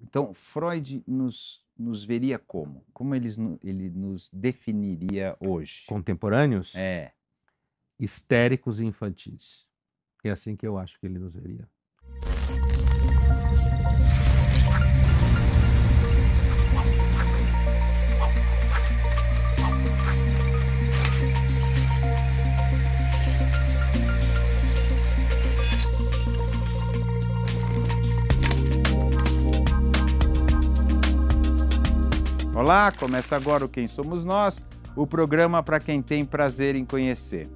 Então, Freud nos veria como? Como ele nos definiria hoje? Contemporâneos, É. histéricos e infantis. É assim que eu acho que ele nos veria. Olá, começa agora o Quem Somos Nós, o programa para quem tem prazer em conhecer.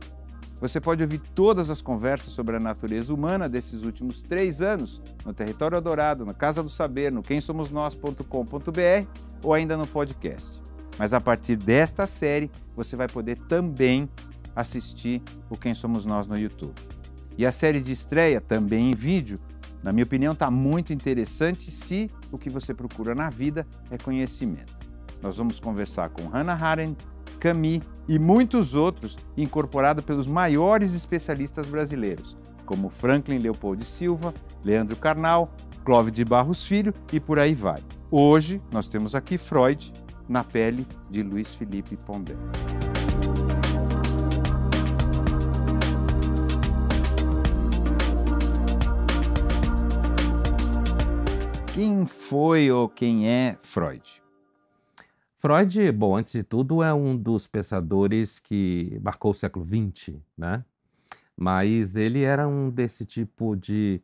Você pode ouvir todas as conversas sobre a natureza humana desses últimos 3 anos no Território Adorado, na Casa do Saber, no quemsomosnós.com.br ou ainda no podcast. Mas a partir desta série, você vai poder também assistir o Quem Somos Nós no YouTube. E a série de estreia, também em vídeo, na minha opinião, está muito interessante se o que você procura na vida é conhecimento. Nós vamos conversar com Hannah Arendt, Camus e muitos outros, incorporado pelos maiores especialistas brasileiros, como Franklin Leopold Silva, Leandro Carnal, Clóvis de Barros Filho e por aí vai. Hoje nós temos aqui Freud na pele de Luiz Felipe Pondé. Quem foi ou quem é Freud? Freud, bom, antes de tudo, é um dos pensadores que marcou o século XX, né? Mas ele era um desse tipo de...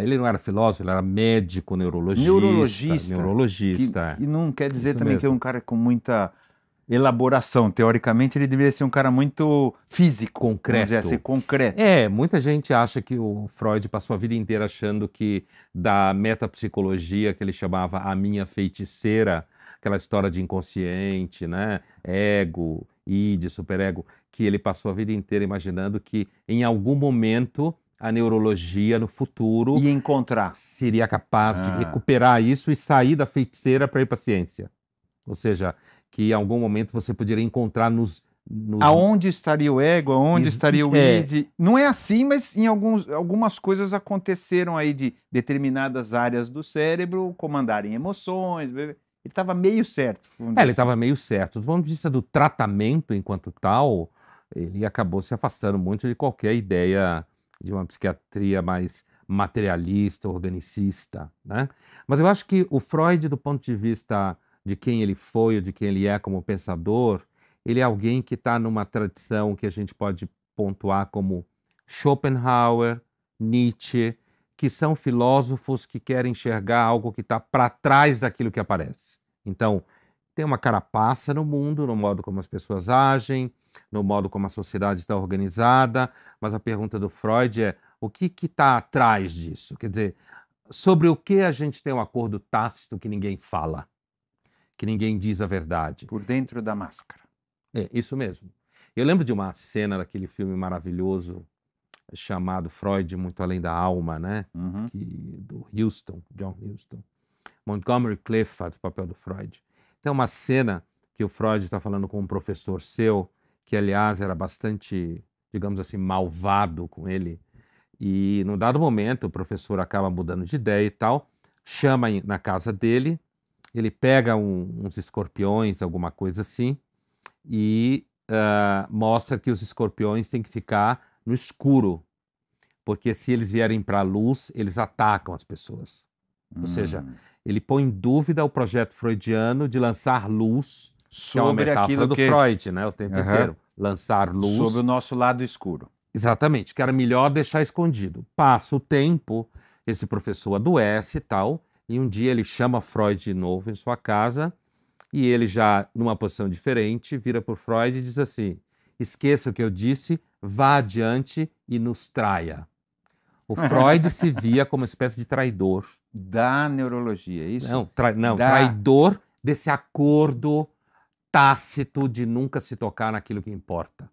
ele não era filósofo, ele era médico, neurologista. Neurologista. Que não quer dizer Isso também mesmo. que é um cara com muita elaboração. Teoricamente, ele deveria ser um cara muito físico. Concreto. Vamos dizer assim, concreto. Muita gente acha que o Freud passou a vida inteira achando que da metapsicologia, que ele chamava a minha feiticeira, aquela história de inconsciente, né? Ego, id, superego, que ele passou a vida inteira imaginando que em algum momento a neurologia no futuro E encontrar. seria capaz de recuperar isso e sair da feiticeira para ir para a ciência. Ou seja, que em algum momento você poderia encontrar nos... Aonde estaria o ego, aonde estaria o id. Não é assim, mas em algumas coisas aconteceram aí de determinadas áreas do cérebro comandarem emoções. Ele estava meio certo. Ele estava meio certo. Do ponto de vista do tratamento enquanto tal, ele acabou se afastando muito de qualquer ideia de uma psiquiatria mais materialista, organicista, né? Mas eu acho que o Freud, do ponto de vista de quem ele foi ou de quem ele é como pensador, ele é alguém que está numa tradição que a gente pode pontuar como Schopenhauer, Nietzsche, que são filósofos que querem enxergar algo que está para trás daquilo que aparece. Então, tem uma carapaça no mundo, no modo como as pessoas agem, no modo como a sociedade está organizada, mas a pergunta do Freud é o que está atrás disso? Quer dizer, sobre o que a gente tem um acordo tácito que ninguém fala, que ninguém diz a verdade. Por dentro da máscara. É, isso mesmo. Eu lembro de uma cena daquele filme maravilhoso chamado Freud Muito Além da Alma, né? Do Huston, John Huston. Montgomery Clift faz o papel do Freud. Tem uma cena que o Freud está falando com um professor seu, que aliás era bastante, digamos assim, malvado com ele. E num dado momento o professor acaba mudando de ideia e tal, chama na casa dele, ele pega uns escorpiões, alguma coisa assim, e mostra que os escorpiões têm que ficar no escuro, porque se eles vierem para a luz, eles atacam as pessoas. Ou seja, ele põe em dúvida o projeto freudiano de lançar luz, que é uma metáfora do Freud, né, o tempo inteiro. Lançar luz... sobre o nosso lado escuro. Exatamente, que era melhor deixar escondido. Passa o tempo, esse professor adoece e tal, e um dia ele chama Freud de novo em sua casa, e ele já, numa posição diferente, vira para o Freud e diz assim: esqueça o que eu disse, vá adiante e nos traia. O Freud se via como uma espécie de traidor. Da neurologia, é isso? Traidor desse acordo tácito de nunca se tocar naquilo que importa.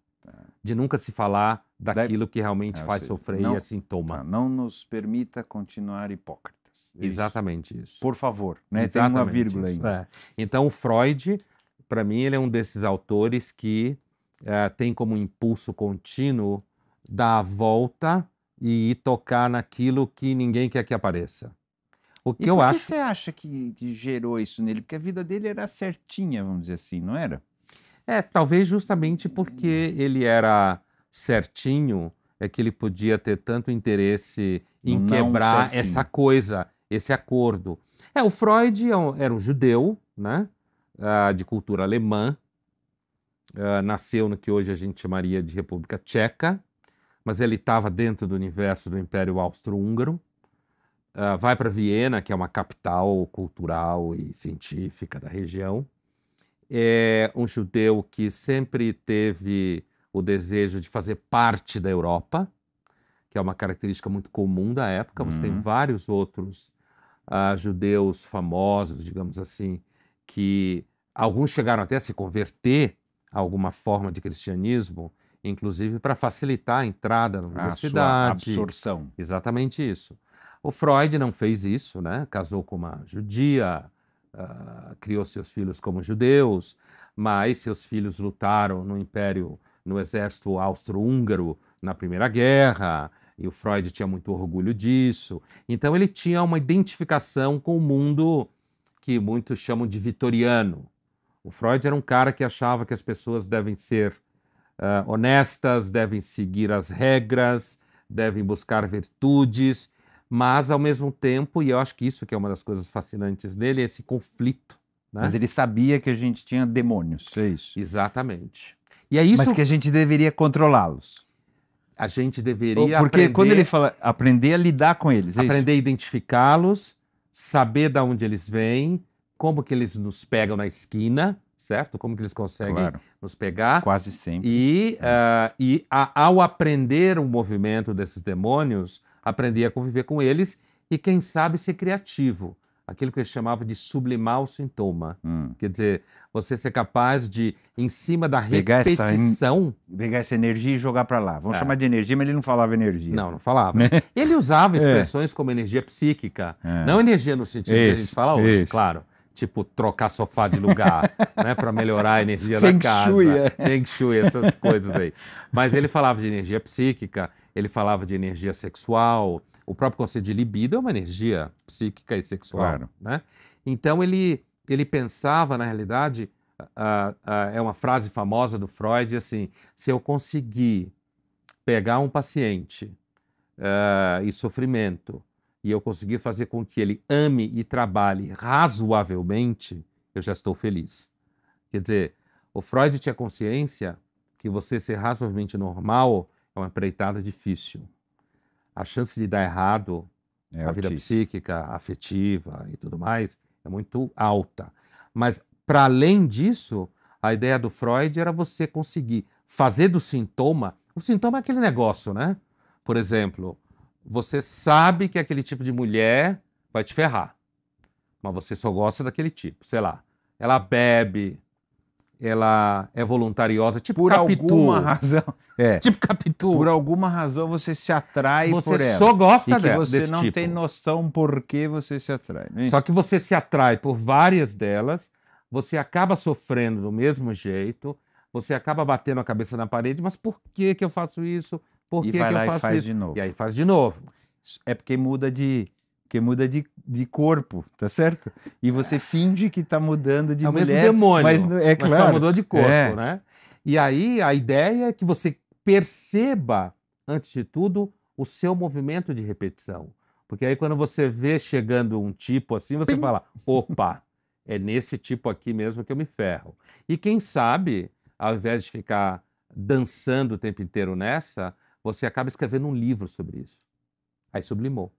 De nunca se falar daquilo que realmente faz sofrer e é sintoma. Não nos permita continuar hipócritas. Exatamente isso. Por favor, né? Tem uma vírgula aí. Então o Freud, para mim, ele é um desses autores que tem como impulso contínuo dar a volta e ir tocar naquilo que ninguém quer que apareça. O que E eu por que acho... você acha que gerou isso nele? Porque a vida dele era certinha, vamos dizer assim, não era? Talvez justamente porque ele era certinho, é que ele podia ter tanto interesse em No não quebrar certinho. essa coisa, esse acordo. O Freud era um judeu, né? De cultura alemã, nasceu no que hoje a gente chamaria de República Tcheca, mas ele estava dentro do universo do Império Austro-Húngaro. Vai para Viena, que é uma capital cultural e científica da região. É um judeu que sempre teve o desejo de fazer parte da Europa, que é uma característica muito comum da época. Você tem vários outros judeus famosos, digamos assim, que alguns chegaram até a se converter a alguma forma de cristianismo, inclusive para facilitar a entrada na universidade. A sua absorção. Exatamente isso. O Freud não fez isso, né? Casou com uma judia, criou seus filhos como judeus, mas seus filhos lutaram no exército austro-húngaro na Primeira Guerra, e o Freud tinha muito orgulho disso. Então ele tinha uma identificação com o mundo que muitos chamam de vitoriano. O Freud era um cara que achava que as pessoas devem ser honestas, devem seguir as regras, devem buscar virtudes, mas ao mesmo tempo, e eu acho que isso que é uma das coisas fascinantes dele, é esse conflito. Né? Mas ele sabia que a gente tinha demônios, é isso? Exatamente. E é isso... Mas que a gente deveria controlá-los. A gente deveria Porque aprender... quando ele fala aprender a lidar com eles, é aprender isso? a identificá-los, saber de onde eles vêm, como que eles nos pegam na esquina, certo? Como que eles conseguem nos pegar. Quase sempre. Ao aprender o movimento desses demônios, aprender a conviver com eles e, quem sabe, ser criativo. Aquilo que ele chamava de sublimar o sintoma. Quer dizer, você ser capaz de, em cima da repetição... Pegar essa energia e jogar para lá. Vamos chamar de energia, mas ele não falava energia. Não falava. Ele usava expressões como energia psíquica. Não energia no sentido que a gente fala hoje, claro. Tipo, trocar sofá de lugar, né, para melhorar a energia da casa. Feng Shui, essas coisas aí. Mas ele falava de energia psíquica, ele falava de energia sexual. O próprio conceito de libido é uma energia psíquica e sexual. Né? Então, ele pensava, na realidade, é uma frase famosa do Freud, assim, se eu conseguir pegar um paciente em sofrimento, e eu conseguir fazer com que ele ame e trabalhe razoavelmente, eu já estou feliz. Quer dizer, o Freud tinha consciência que você ser razoavelmente normal é uma empreitada difícil. A chance de dar errado na vida psíquica, afetiva e tudo mais é muito alta. Mas, para além disso, a ideia do Freud era você conseguir fazer do sintoma... O sintoma é aquele negócio, né? Por exemplo... Você sabe que aquele tipo de mulher vai te ferrar, mas você só gosta daquele tipo, sei lá. Ela bebe, ela é voluntariosa, tipo por Capitu. Alguma razão. Tipo Capitu. Por alguma razão você se atrai por ela. Você só gosta dela, desse tipo. Você não tem noção por que você se atrai. Não é só que você se atrai por várias delas, você acaba sofrendo do mesmo jeito, você acaba batendo a cabeça na parede, mas por que eu faço isso? Por que eu faço isso? De novo. E aí faz de novo. É porque muda de corpo, tá certo? E você finge que tá mudando de mulher. É o mesmo demônio, mas só mudou de corpo, né? E aí a ideia é que você perceba, antes de tudo, o seu movimento de repetição. Porque aí quando você vê chegando um tipo assim, você fala, opa, é nesse tipo aqui mesmo que eu me ferro. E quem sabe, ao invés de ficar dançando o tempo inteiro nessa, você acaba escrevendo um livro sobre isso. Aí sublimou.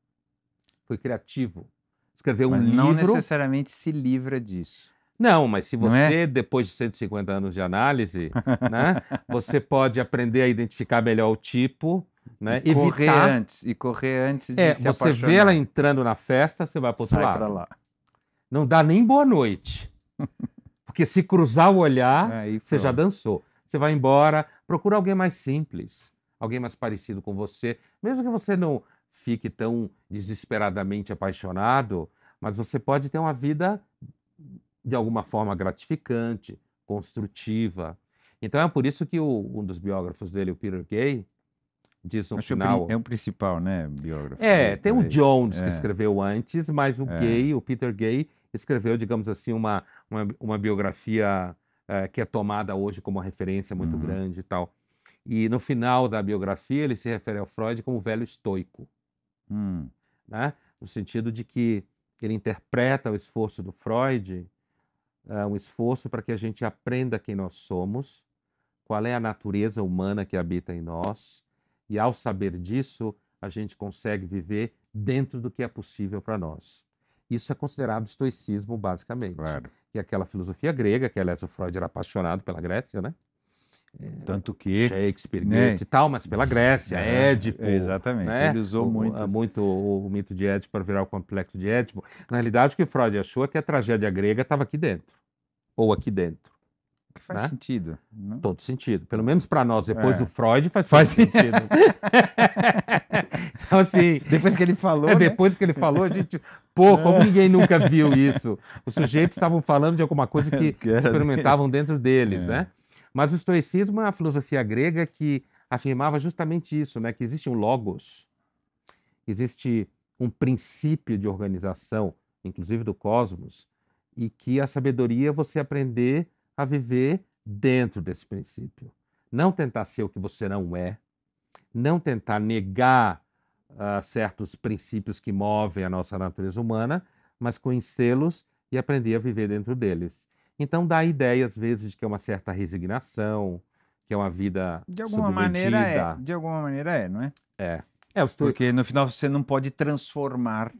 Foi criativo. Escreveu um livro... Mas não necessariamente se livra disso. Não, mas se você, depois de 150 anos de análise, né, você pode aprender a identificar melhor o tipo, né, e correr antes de se você apaixonar. vê ela entrando na festa, você vai para o outro lado. Pra lá. Não dá nem boa noite. Porque se cruzar o olhar, você já dançou. Você vai embora, procura alguém mais simples. Alguém mais parecido com você, mesmo que você não fique tão desesperadamente apaixonado, mas você pode ter uma vida de alguma forma gratificante, construtiva. Então é por isso que um dos biógrafos dele, o Peter Gay, diz no Acho final... É o principal, né, biógrafo? Tem o Jones que escreveu antes, mas o Peter Gay, escreveu, digamos assim, uma biografia que é tomada hoje como uma referência muito grande e tal. E no final da biografia ele se refere ao Freud como o velho estoico, né? No sentido de que ele interpreta o esforço do Freud, um esforço para que a gente aprenda quem nós somos, qual é a natureza humana que habita em nós, e ao saber disso, a gente consegue viver dentro do que é possível para nós. Isso é considerado estoicismo, basicamente. Claro. Que é aquela filosofia grega, que aliás o Freud era apaixonado pela Grécia, né? Tanto que... Shakespeare, Goethe e tal, mas pela Grécia, Édipo. Exatamente, né? ele usou muito o mito de Édipo para virar o complexo de Édipo. Na realidade, o que Freud achou é que a tragédia grega estava aqui dentro, ou aqui dentro. Que faz sentido. Não? Todo sentido. Pelo menos para nós, depois do Freud, faz sentido. Então, assim... Depois que ele falou, Depois que ele falou, a gente... Pô, como ninguém nunca viu isso? Os sujeitos estavam falando de alguma coisa que experimentavam dentro deles, né? Mas o estoicismo é uma filosofia grega que afirmava justamente isso, né? Que existe um logos, existe um princípio de organização, inclusive do cosmos, e que a sabedoria é você aprender a viver dentro desse princípio. Não tentar ser o que você não é, não tentar negar certos princípios que movem a nossa natureza humana, mas conhecê-los e aprender a viver dentro deles. Então dá a ideia, às vezes, de que é uma certa resignação, que é uma vida de alguma maneira não é? Porque no final você não pode transformar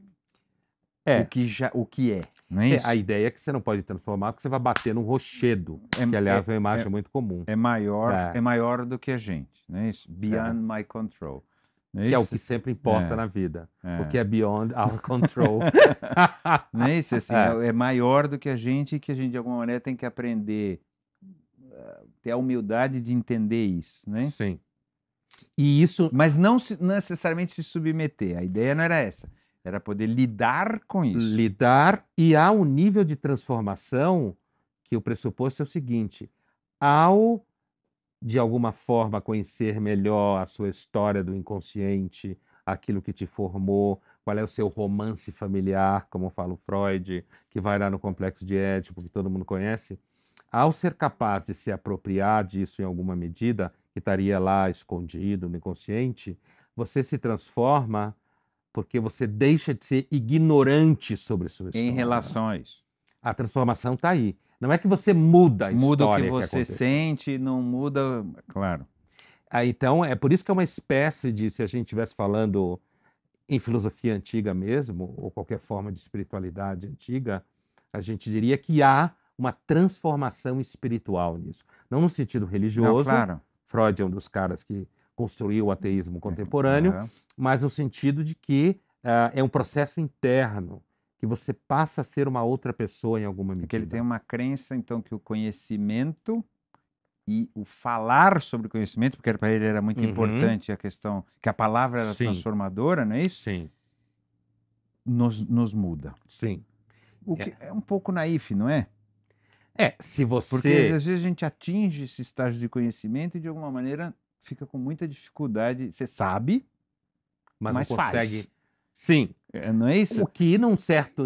o que é, não é isso? A ideia é que você não pode transformar porque você vai bater num rochedo, que aliás é uma imagem muito comum. É maior do que a gente, não é isso? Beyond my control. Que é o que sempre importa na vida. O que é beyond our control. Não é isso? Assim, é maior do que a gente, que a gente de alguma maneira tem que aprender, ter a humildade de entender isso, né? Sim. E isso... Mas não necessariamente se submeter. A ideia não era essa. Era poder lidar com isso. Lidar, e há um nível de transformação que o pressuposto é o seguinte: ao, de alguma forma, conhecer melhor a sua história do inconsciente, aquilo que te formou, qual é o seu romance familiar, como fala o Freud, que vai lá no complexo de Édipo, que todo mundo conhece, ao ser capaz de se apropriar disso em alguma medida, que estaria lá escondido no inconsciente, você se transforma porque você deixa de ser ignorante sobre sua história. Em relação a isso. A transformação está aí. Não é que você muda a história. Muda o que você aconteceu. sente, não muda... Claro. Então, é por isso que é uma espécie de, se a gente estivesse falando em filosofia antiga mesmo, ou qualquer forma de espiritualidade antiga, a gente diria que há uma transformação espiritual nisso. Não no sentido religioso. Não, claro. Freud é um dos caras que construiu o ateísmo contemporâneo, mas no sentido de que é um processo interno, que você passa a ser uma outra pessoa em alguma medida. Porque ele tem uma crença, então, que o conhecimento e o falar sobre o conhecimento, porque para ele era muito importante a questão, que a palavra era transformadora, não é isso? Sim. Nos muda. Sim. O que é um pouco naif, não é? Se você... Porque às vezes a gente atinge esse estágio de conhecimento e de alguma maneira fica com muita dificuldade. Você sabe, mas não consegue. Faz. Sim. Não é isso? O que,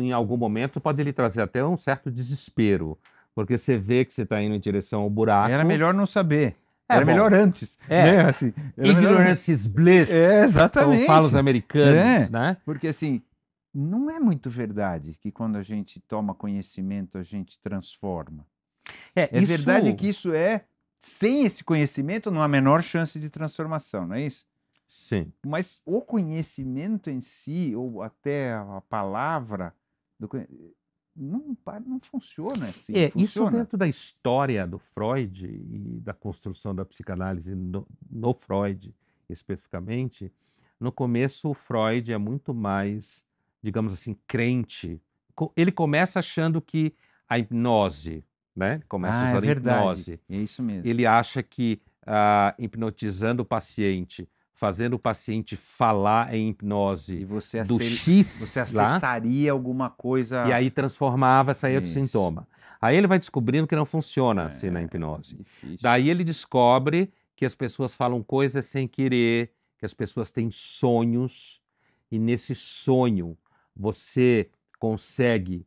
em algum momento, pode lhe trazer até um certo desespero. Porque você vê que você está indo em direção ao buraco. Era melhor não saber. Era melhor antes. Né? Assim, ignorance is bliss. Exatamente. Como falam os americanos. Né? Porque assim, não é muito verdade que quando a gente toma conhecimento, a gente transforma. Verdade que isso sem esse conhecimento, não há a menor chance de transformação, não é isso? Sim. Mas o conhecimento em si, ou até a palavra, não funciona assim. Isso dentro da história do Freud e da construção da psicanálise no Freud, especificamente, no começo o Freud é muito mais, digamos assim, crente. Ele começa achando que a hipnose, né? Começa usando hipnose. É isso mesmo. Ele acha que hipnotizando o paciente, fazendo o paciente falar em hipnose e você do X, você acessaria alguma coisa... E aí transformava, saía do sintoma. Aí ele vai descobrindo que não funciona assim na hipnose. Difícil. Daí ele descobre que as pessoas falam coisas sem querer, que as pessoas têm sonhos e nesse sonho você consegue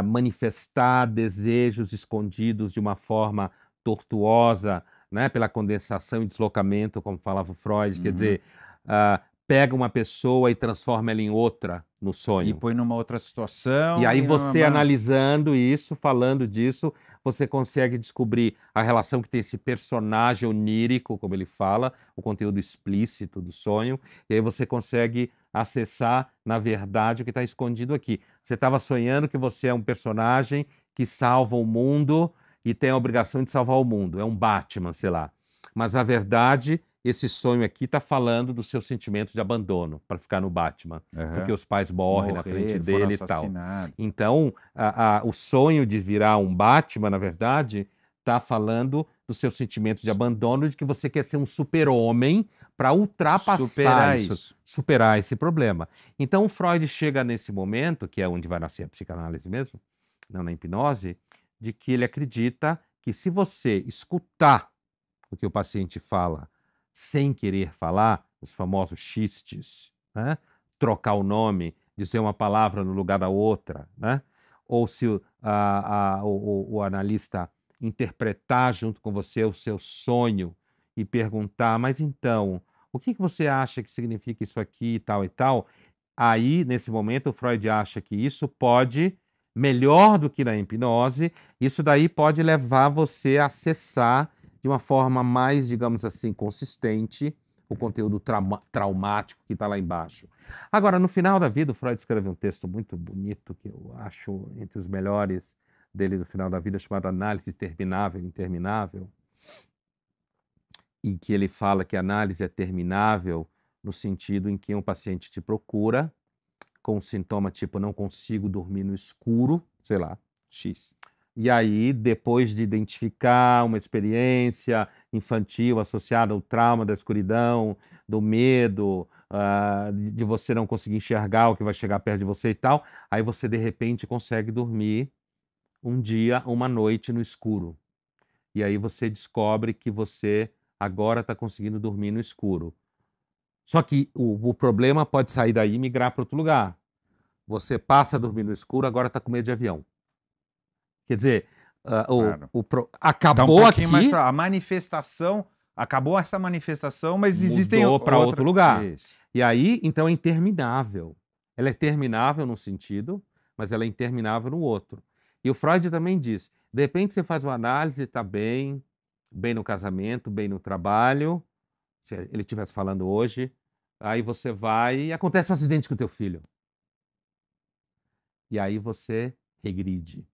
manifestar desejos escondidos de uma forma tortuosa, né, pela condensação e deslocamento, como falava o Freud, quer dizer, pega uma pessoa e transforma ela em outra no sonho. E põe numa outra situação. E aí você analisando isso, falando disso, você consegue descobrir a relação que tem esse personagem onírico, como ele fala, o conteúdo explícito do sonho, e aí você consegue acessar, na verdade, o que está escondido aqui. Você estava sonhando que você é um personagem que salva o mundo e tem a obrigação de salvar o mundo. É um Batman, sei lá. Mas, na verdade, esse sonho aqui está falando do seu sentimento de abandono, para ficar no Batman. Porque os pais morrem na frente dele e tal. Então, o sonho de virar um Batman, na verdade, está falando do seu sentimento de abandono, de que você quer ser um super-homem para ultrapassar isso, superar esse problema. Então, o Freud chega nesse momento, que é onde vai nascer a psicanálise mesmo, não na hipnose, de que ele acredita que se você escutar o que o paciente fala sem querer falar, os famosos xistes, né? Trocar o nome, dizer uma palavra no lugar da outra, né? Ou se o analista interpretar junto com você o seu sonho e perguntar, mas então, o que você acha que significa isso aqui e tal? Aí, nesse momento, o Freud acha que isso pode, melhor do que na hipnose, isso daí pode levar você a acessar de uma forma mais, digamos assim, consistente o conteúdo traumático que está lá embaixo. Agora, no final da vida, o Freud escreve um texto muito bonito, que eu acho entre os melhores dele no final da vida, chamado Análise Terminável e Interminável, em que ele fala que a análise é terminável no sentido em que um paciente te procura com um sintoma tipo não consigo dormir no escuro, sei lá, X. E aí, depois de identificar uma experiência infantil associada ao trauma da escuridão, do medo, de você não conseguir enxergar o que vai chegar perto de você e tal, aí você, de repente, consegue dormir um dia, uma noite no escuro. E aí você descobre que você agora está conseguindo dormir no escuro. Só que o problema pode sair daí e migrar para outro lugar. Você passa a dormir no escuro, agora está com medo de avião. Quer dizer, acabou aqui... Mais a manifestação, acabou essa manifestação, mas existem... Mudou para outro lugar. Isso. E aí, então, é interminável. Ela é terminável num sentido, mas ela é interminável no outro. E o Freud também diz, de repente você faz uma análise, está bem no casamento, bem no trabalho, se ele estivesse falando hoje, aí você vai e acontece um acidente com o teu filho. E aí você regride.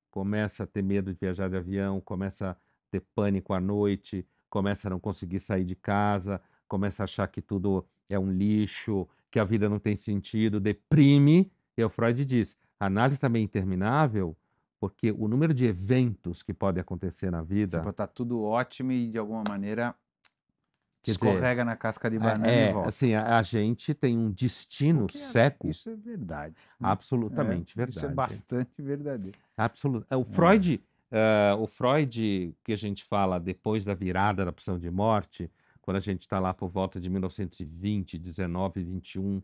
Começa a ter medo de viajar de avião, começa a ter pânico à noite, começa a não conseguir sair de casa, começa a achar que tudo é um lixo, que a vida não tem sentido, deprime. E o Freud diz, a análise também é interminável, porque o número de eventos que podem acontecer na vida... Tipo, tá tudo ótimo e, de alguma maneira, escorrega na casca de banana e volta. Assim, a gente tem um destino seco. Isso é verdade. Absolutamente verdade. Isso é bastante verdadeiro. O Freud, que a gente fala depois da virada da pulsão de morte, quando a gente está lá por volta de 1920, 19, 21,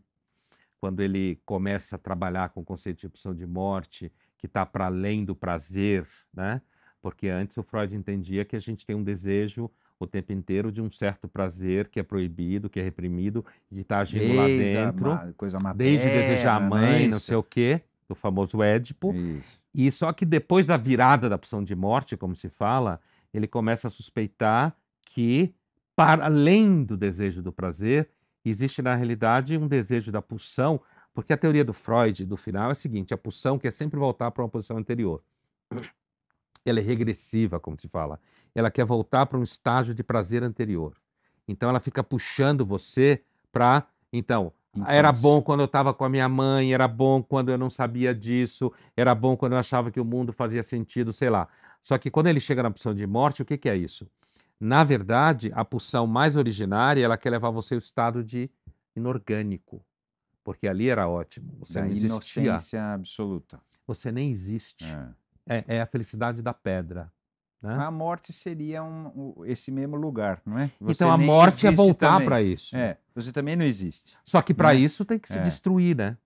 quando ele começa a trabalhar com o conceito de pulsão de morte, que está para além do prazer, né? Porque antes o Freud entendia que a gente tem um desejo o tempo inteiro de um certo prazer que é proibido, que é reprimido, e que está agindo lá dentro, desde desejar a mãe, não sei o quê, o famoso Édipo. Isso. E só que depois da virada da pulsão de morte, como se fala, ele começa a suspeitar que, para além do desejo do prazer, existe na realidade um desejo da pulsão, porque a teoria do Freud, do final, é a seguinte, a pulsão quer sempre voltar para uma posição anterior. Ela é regressiva, como se fala. Ela quer voltar para um estágio de prazer anterior. Então, ela fica puxando você para... Então, era bom quando eu estava com a minha mãe, era bom quando eu não sabia disso, era bom quando eu achava que o mundo fazia sentido, sei lá. Só que quando ele chega na pulsão de morte, o que é isso? Na verdade, a pulsão mais originária, ela quer levar você ao estado de inorgânico. Porque ali era ótimo. Você não existia. Inocência absoluta. Você nem existe. É a felicidade da pedra. né? A morte seria esse mesmo lugar, não é? Você Então a nem morte é existe voltar também. para isso. Você também não existe. Só que para Né? isso tem que se destruir, né?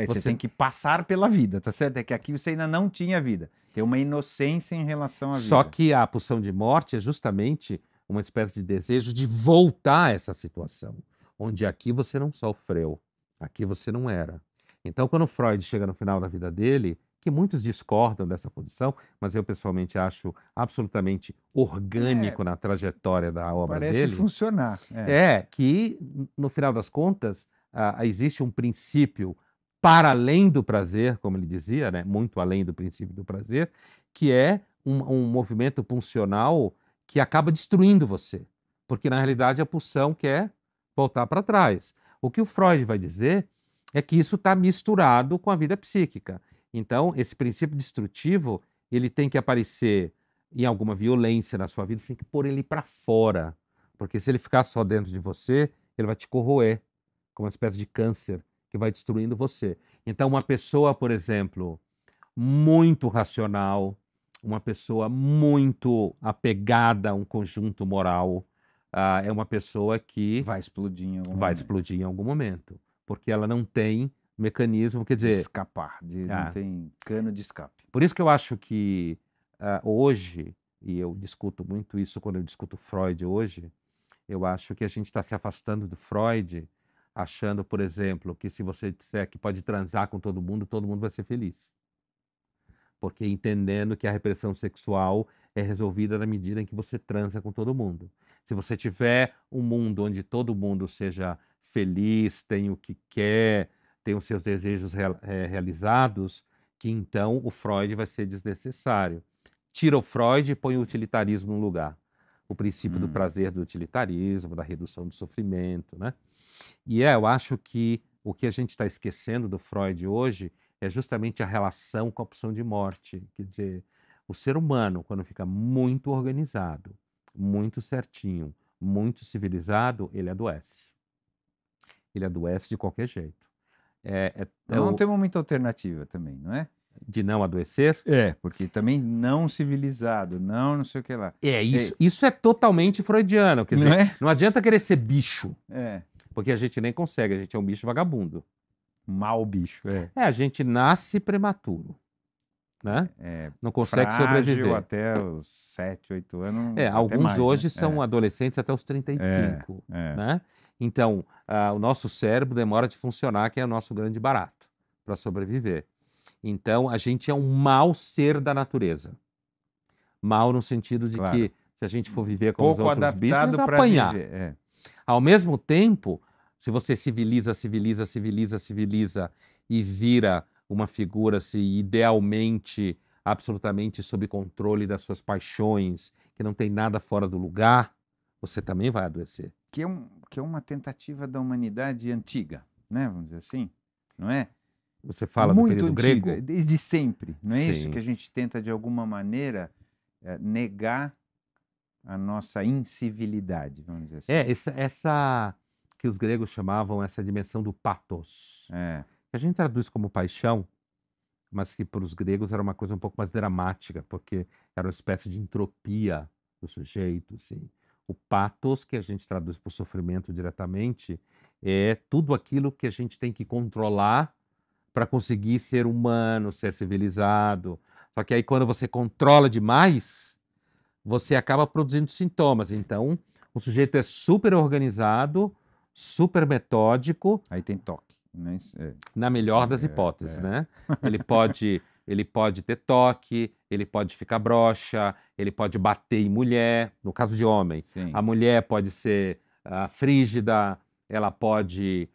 Você tem que passar pela vida, tá certo? É que aqui você ainda não tinha vida. Tem uma inocência em relação à vida. Só que a pulsão de morte é justamente uma espécie de desejo de voltar a essa situação, onde aqui você não sofreu, aqui você não era. Então, quando Freud chega no final da vida dele, que muitos discordam dessa posição, mas eu pessoalmente acho absolutamente orgânico na trajetória da obra dele. Parece funcionar. Que, no final das contas, existe um princípio para além do prazer, como ele dizia, né? Muito além do princípio do prazer, que é um movimento pulsional que acaba destruindo você. Porque, na realidade, a pulsão quer voltar para trás. O que o Freud vai dizer é que isso está misturado com a vida psíquica. Então, esse princípio destrutivo, ele tem que aparecer em alguma violência na sua vida, você tem que pôr ele para fora. Porque se ele ficar só dentro de você, ele vai te corroer, como uma espécie de câncer que vai destruindo você. Então, uma pessoa, por exemplo, muito racional, uma pessoa muito apegada a um conjunto moral, é uma pessoa que vai explodir em algum momento, porque ela não tem mecanismo, quer dizer... escapar, não tem cano de escape. Por isso que eu acho que hoje, e eu discuto muito isso quando eu discuto Freud hoje, eu acho que a gente está se afastando do Freud, achando, por exemplo, que se você disser que pode transar com todo mundo vai ser feliz. Porque entendendo que a repressão sexual é resolvida na medida em que você transa com todo mundo. Se você tiver um mundo onde todo mundo seja feliz, tem o que quer, tem os seus desejos realizados, que então o Freud vai ser desnecessário. Tira o Freud e põe o utilitarismo no lugar. O princípio do prazer do utilitarismo, da redução do sofrimento, né? E eu acho que o que a gente está esquecendo do Freud hoje é justamente a relação com a opção de morte. Quer dizer, o ser humano, quando fica muito organizado, muito certinho, muito civilizado, ele adoece. Ele adoece de qualquer jeito. Não temos muita alternativa também, não é? De não adoecer? Porque também não civilizado, não sei o que lá. Isso é totalmente freudiano. Quer dizer, não adianta querer ser bicho. Porque a gente nem consegue, a gente é um bicho vagabundo. Mau bicho, a gente nasce prematuro, né? Não consegue sobreviver. Até os 7, 8 anos. Alguns mais, hoje são adolescentes até os 35, né? Então, o nosso cérebro demora de funcionar, que é o nosso grande barato, para sobreviver. Então, a gente é um mau ser da natureza. Mal no sentido de que, se a gente for viver como os outros bichos, a gente vai apanhar. Ao mesmo tempo, se você civiliza e vira uma figura idealmente, absolutamente sob controle das suas paixões, que não tem nada fora do lugar, você também vai adoecer. Que é uma tentativa da humanidade antiga, né? Vamos dizer assim, não é? Você fala do período grego? Desde sempre, não é Sim. isso? Que a gente tenta, de alguma maneira, negar a nossa incivilidade, vamos dizer assim. Essa que os gregos chamavam essa dimensão do pathos. Que a gente traduz como paixão, mas que para os gregos era uma coisa um pouco mais dramática, porque era uma espécie de entropia do sujeito, assim. O pathos, que a gente traduz por sofrimento diretamente, é tudo aquilo que a gente tem que controlar para conseguir ser humano, ser civilizado. Só que aí quando você controla demais, você acaba produzindo sintomas. Então, o sujeito é super organizado, super metódico. Aí tem toque. Né? Na melhor das hipóteses, né? Ele pode ter toque, ele pode ficar broxa, ele pode bater em mulher, no caso de homem. Sim. A mulher pode ser frígida, ela pode,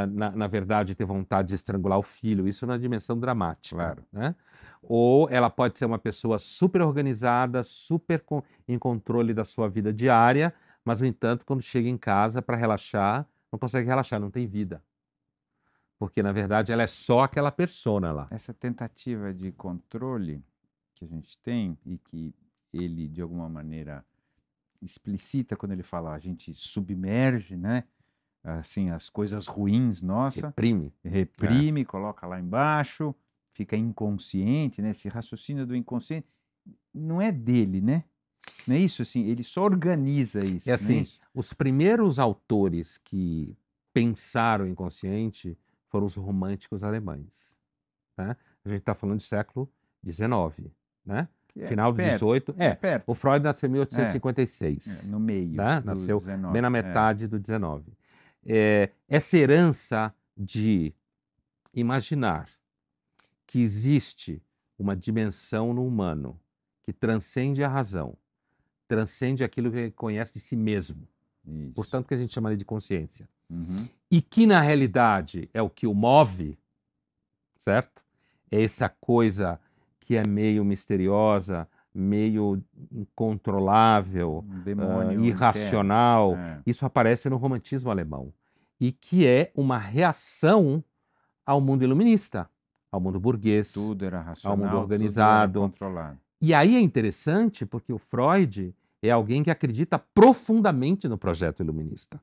na verdade, ter vontade de estrangular o filho. Isso na dimensão dramática. Claro. Né? Ou ela pode ser uma pessoa super organizada, super em controle da sua vida diária, mas, no entanto, quando chega em casa para relaxar, não consegue relaxar, não tem vida. Porque, na verdade, ela é só aquela persona lá. Essa tentativa de controle que a gente tem e que ele, de alguma maneira, explicita quando ele fala, a gente submerge, né? Assim, as coisas ruins, nossa. Reprime, coloca lá embaixo, fica inconsciente, né? Esse raciocínio do inconsciente. não é dele, né? Não é isso, assim? Ele só organiza isso. É assim, não é isso? os primeiros autores que pensaram o inconsciente foram os românticos alemães, né? A gente está falando do século XIX, né? Que Final do perto, 18. perto. O Freud nasceu em 1856. No meio Né? do Nasceu 19. bem na metade do 19. Essa herança de imaginar que existe uma dimensão no humano que transcende a razão, transcende aquilo que ele conhece de si mesmo, Isso. portanto que a gente chama de consciência, Uhum. e que na realidade é o que o move, certo? É essa coisa que é meio misteriosa, meio incontrolável, Um demônio irracional. interno. Isso aparece no romantismo alemão. E que é uma reação ao mundo iluminista, ao mundo burguês, Tudo era racional, ao mundo tudo organizado. era controlado. E aí é interessante porque o Freud é alguém que acredita profundamente no projeto iluminista.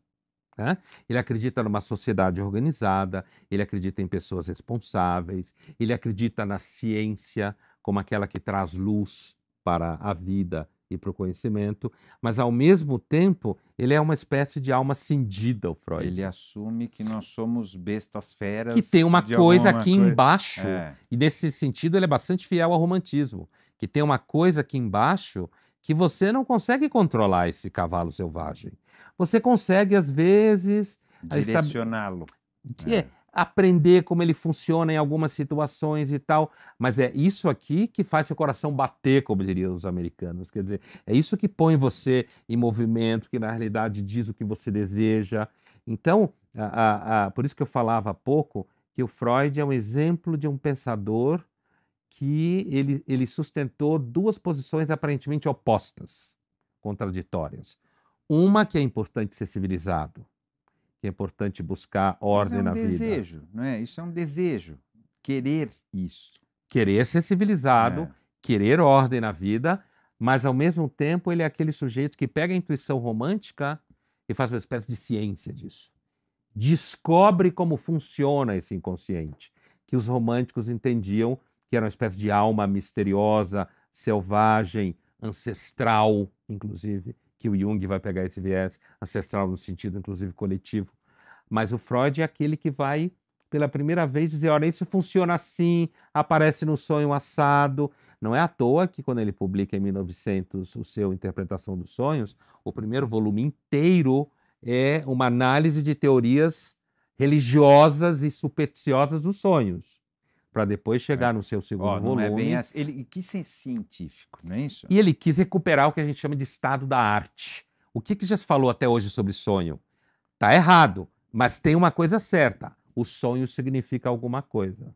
Né? Ele acredita numa sociedade organizada, ele acredita em pessoas responsáveis, ele acredita na ciência como aquela que traz luz para a vida e para o conhecimento, mas ao mesmo tempo ele é uma espécie de alma cindida, o Freud. Ele assume que nós somos bestas feras. Que tem uma coisa aqui coisa... embaixo, e nesse sentido ele é bastante fiel ao romantismo, que tem uma coisa aqui embaixo que você não consegue controlar esse cavalo selvagem. Você consegue, às vezes, direcioná-lo. Aprender como ele funciona em algumas situações e tal, mas é isso aqui que faz seu coração bater, como diriam os americanos. Quer dizer, é isso que põe você em movimento, que na realidade diz o que você deseja. Então, por isso que eu falava há pouco que o Freud é um exemplo de um pensador que ele sustentou duas posições aparentemente opostas, contraditórias. Uma que é importante ser civilizado, que é importante buscar ordem na vida. Isso é um desejo, não é? Isso é um desejo, querer isso. Querer ser civilizado, querer ordem na vida, mas ao mesmo tempo ele é aquele sujeito que pega a intuição romântica e faz uma espécie de ciência disso. Descobre como funciona esse inconsciente, que os românticos entendiam que era uma espécie de alma misteriosa, selvagem, ancestral, inclusive, que o Jung vai pegar esse viés, ancestral no sentido, inclusive, coletivo. Mas o Freud é aquele que vai, pela primeira vez, dizer, olha, isso funciona assim, aparece no sonho assado. Não é à toa que, quando ele publica em 1900 o seu Interpretação dos Sonhos, o primeiro volume inteiro é uma análise de teorias religiosas e supersticiosas dos sonhos, para depois chegar no seu segundo volume. Não é bem assim. Ele quis ser científico, não é isso? E ele quis recuperar o que a gente chama de estado da arte. O que já se falou até hoje sobre sonho? Está errado, mas tem uma coisa certa. O sonho significa alguma coisa.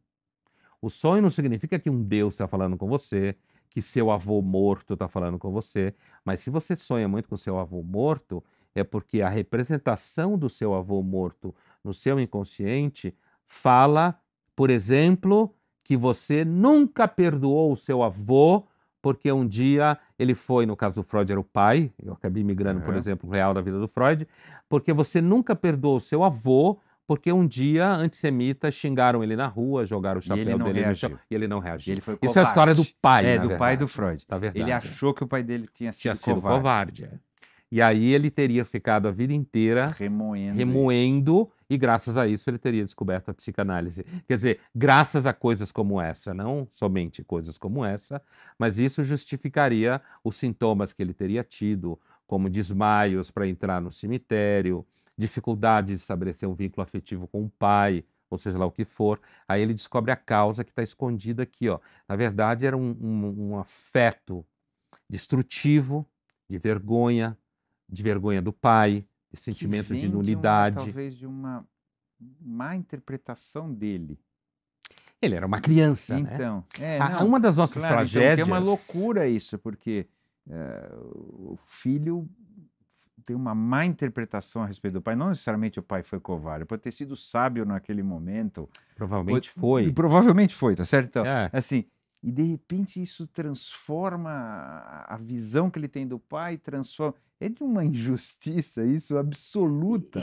O sonho não significa que um Deus está falando com você, que seu avô morto está falando com você, mas se você sonha muito com seu avô morto, é porque a representação do seu avô morto no seu inconsciente fala, por exemplo, que você nunca perdoou o seu avô porque um dia ele foi, no caso do Freud era o pai, eu acabei migrando, por exemplo, real da vida do Freud, porque você nunca perdoou o seu avô porque um dia antissemitas xingaram ele na rua, jogaram o chapéu dele no chão e ele não reagiu. Ele foi Isso é a história do pai, do pai do Freud. Ele achou que o pai dele tinha sido covarde. E aí ele teria ficado a vida inteira remoendo e graças a isso ele teria descoberto a psicanálise. Quer dizer, graças a coisas como essa, não somente coisas como essa, mas isso justificaria os sintomas que ele teria tido, como desmaios para entrar no cemitério, dificuldade de estabelecer um vínculo afetivo com o pai, ou seja lá o que for. Aí ele descobre a causa que está escondida aqui. Na verdade, era um afeto destrutivo, de vergonha do pai, de sentimento de nulidade. Talvez de uma má interpretação dele. Ele era uma criança, então, né? Uma das nossas tragédias... Então, é uma loucura isso, porque o filho tem uma má interpretação a respeito do pai. Não necessariamente o pai foi covarde, pode ter sido sábio naquele momento. Provavelmente foi. Provavelmente foi, tá certo? Então, assim, e de repente isso transforma a visão que ele tem do pai, transforma... É de uma injustiça isso absoluta.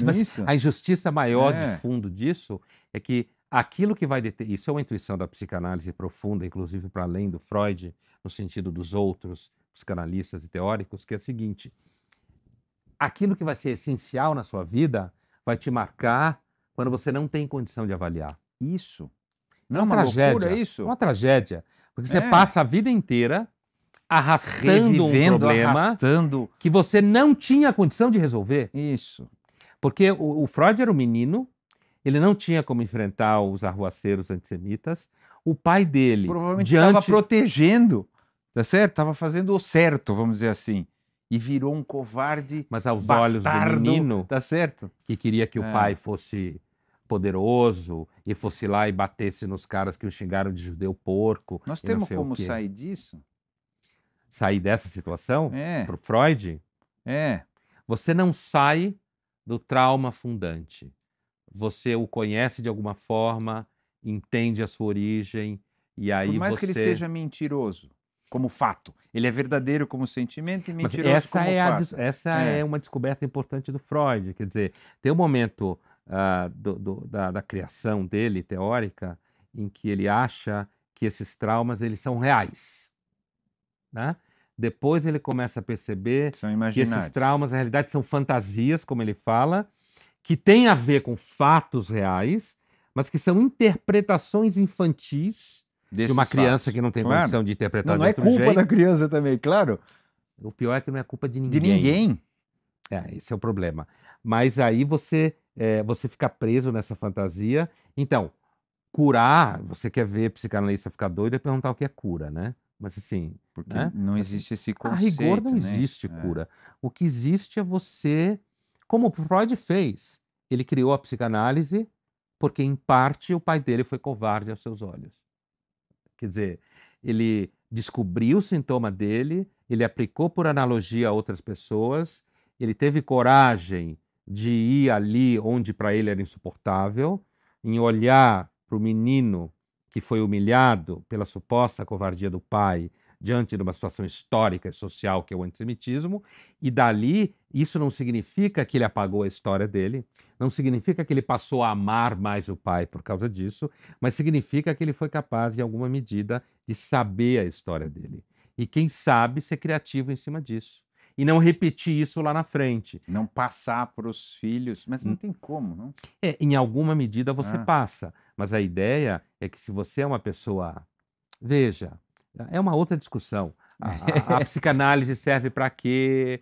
Mas a injustiça maior de fundo disso é que aquilo que vai deter... Isso é uma intuição da psicanálise profunda, inclusive para além do Freud, no sentido dos outros psicanalistas e teóricos, que é o seguinte: aquilo que vai ser essencial na sua vida vai te marcar quando você não tem condição de avaliar. Isso. Não é uma loucura isso? É uma tragédia. Porque você passa a vida inteira arrastando um problema arrastando... que você não tinha condição de resolver. Isso. Porque o Freud era um menino, ele não tinha como enfrentar os arruaceiros antissemitas. O pai dele... Provavelmente estava protegendo, tá certo? Estava fazendo o certo, vamos dizer assim. E virou um covarde, mas aos bastardo, olhos do menino, tá certo? Que queria que o pai fosse poderoso e fosse lá e batesse nos caras que o xingaram de judeu porco. Nós temos como sair disso? Sair dessa situação? Pro Freud? Você não sai do trauma fundante. Você o conhece de alguma forma, entende a sua origem, e aí Por mais que ele seja mentiroso como fato. Ele é verdadeiro como sentimento e mentiroso como fato. Essa é uma descoberta importante do Freud. Quer dizer, tem um momento da criação dele, teórica, em que ele acha que esses traumas eles são reais. Né? Depois ele começa a perceber que esses traumas, na realidade, são fantasias, como ele fala, que têm a ver com fatos reais, mas que são interpretações infantis de uma criança que não tem condição de interpretar de outro jeito. Não é culpa da criança também, claro. O pior é que não é culpa de ninguém. De ninguém. Esse é o problema. Mas aí você fica preso nessa fantasia. Então, curar, você quer ver psicanalista ficar doido e perguntar o que é cura, né? Mas assim... Porque né? não existe esse conceito. A rigor não existe cura. O que existe é você... Como o Freud fez. Ele criou a psicanálise porque, em parte, o pai dele foi covarde aos seus olhos. Quer dizer, ele descobriu o sintoma dele, ele aplicou por analogia a outras pessoas, ele teve coragem de ir ali onde para ele era insuportável, em olhar para o menino que foi humilhado pela suposta covardia do pai diante de uma situação histórica e social que é o antissemitismo, e dali isso não significa que ele apagou a história dele, não significa que ele passou a amar mais o pai por causa disso, mas significa que ele foi capaz, em alguma medida, de saber a história dele. E quem sabe ser criativo em cima disso. E não repetir isso lá na frente. Não passar para os filhos, mas não tem como, não? Em alguma medida você passa, mas a ideia é que se você é uma pessoa... Veja, é uma outra discussão. A psicanálise serve para quê?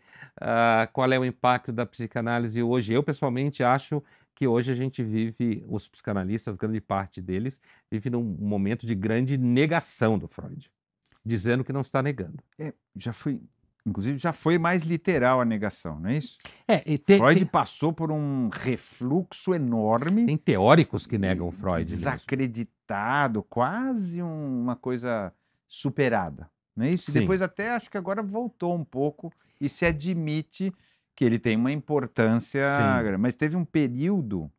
Qual é o impacto da psicanálise hoje? Eu, pessoalmente, acho que hoje a gente vive, os psicanalistas, grande parte deles, vive num momento de grande negação do Freud, dizendo que não está negando. Inclusive, já foi mais literal a negação, não é isso? Freud passou por um refluxo enorme. Tem teóricos que negam o Freud. Desacreditado, mesmo. Quase uma coisa superada, não é isso? Sim. Depois até acho que agora voltou um pouco e se admite que ele tem uma importância grande. Mas teve um período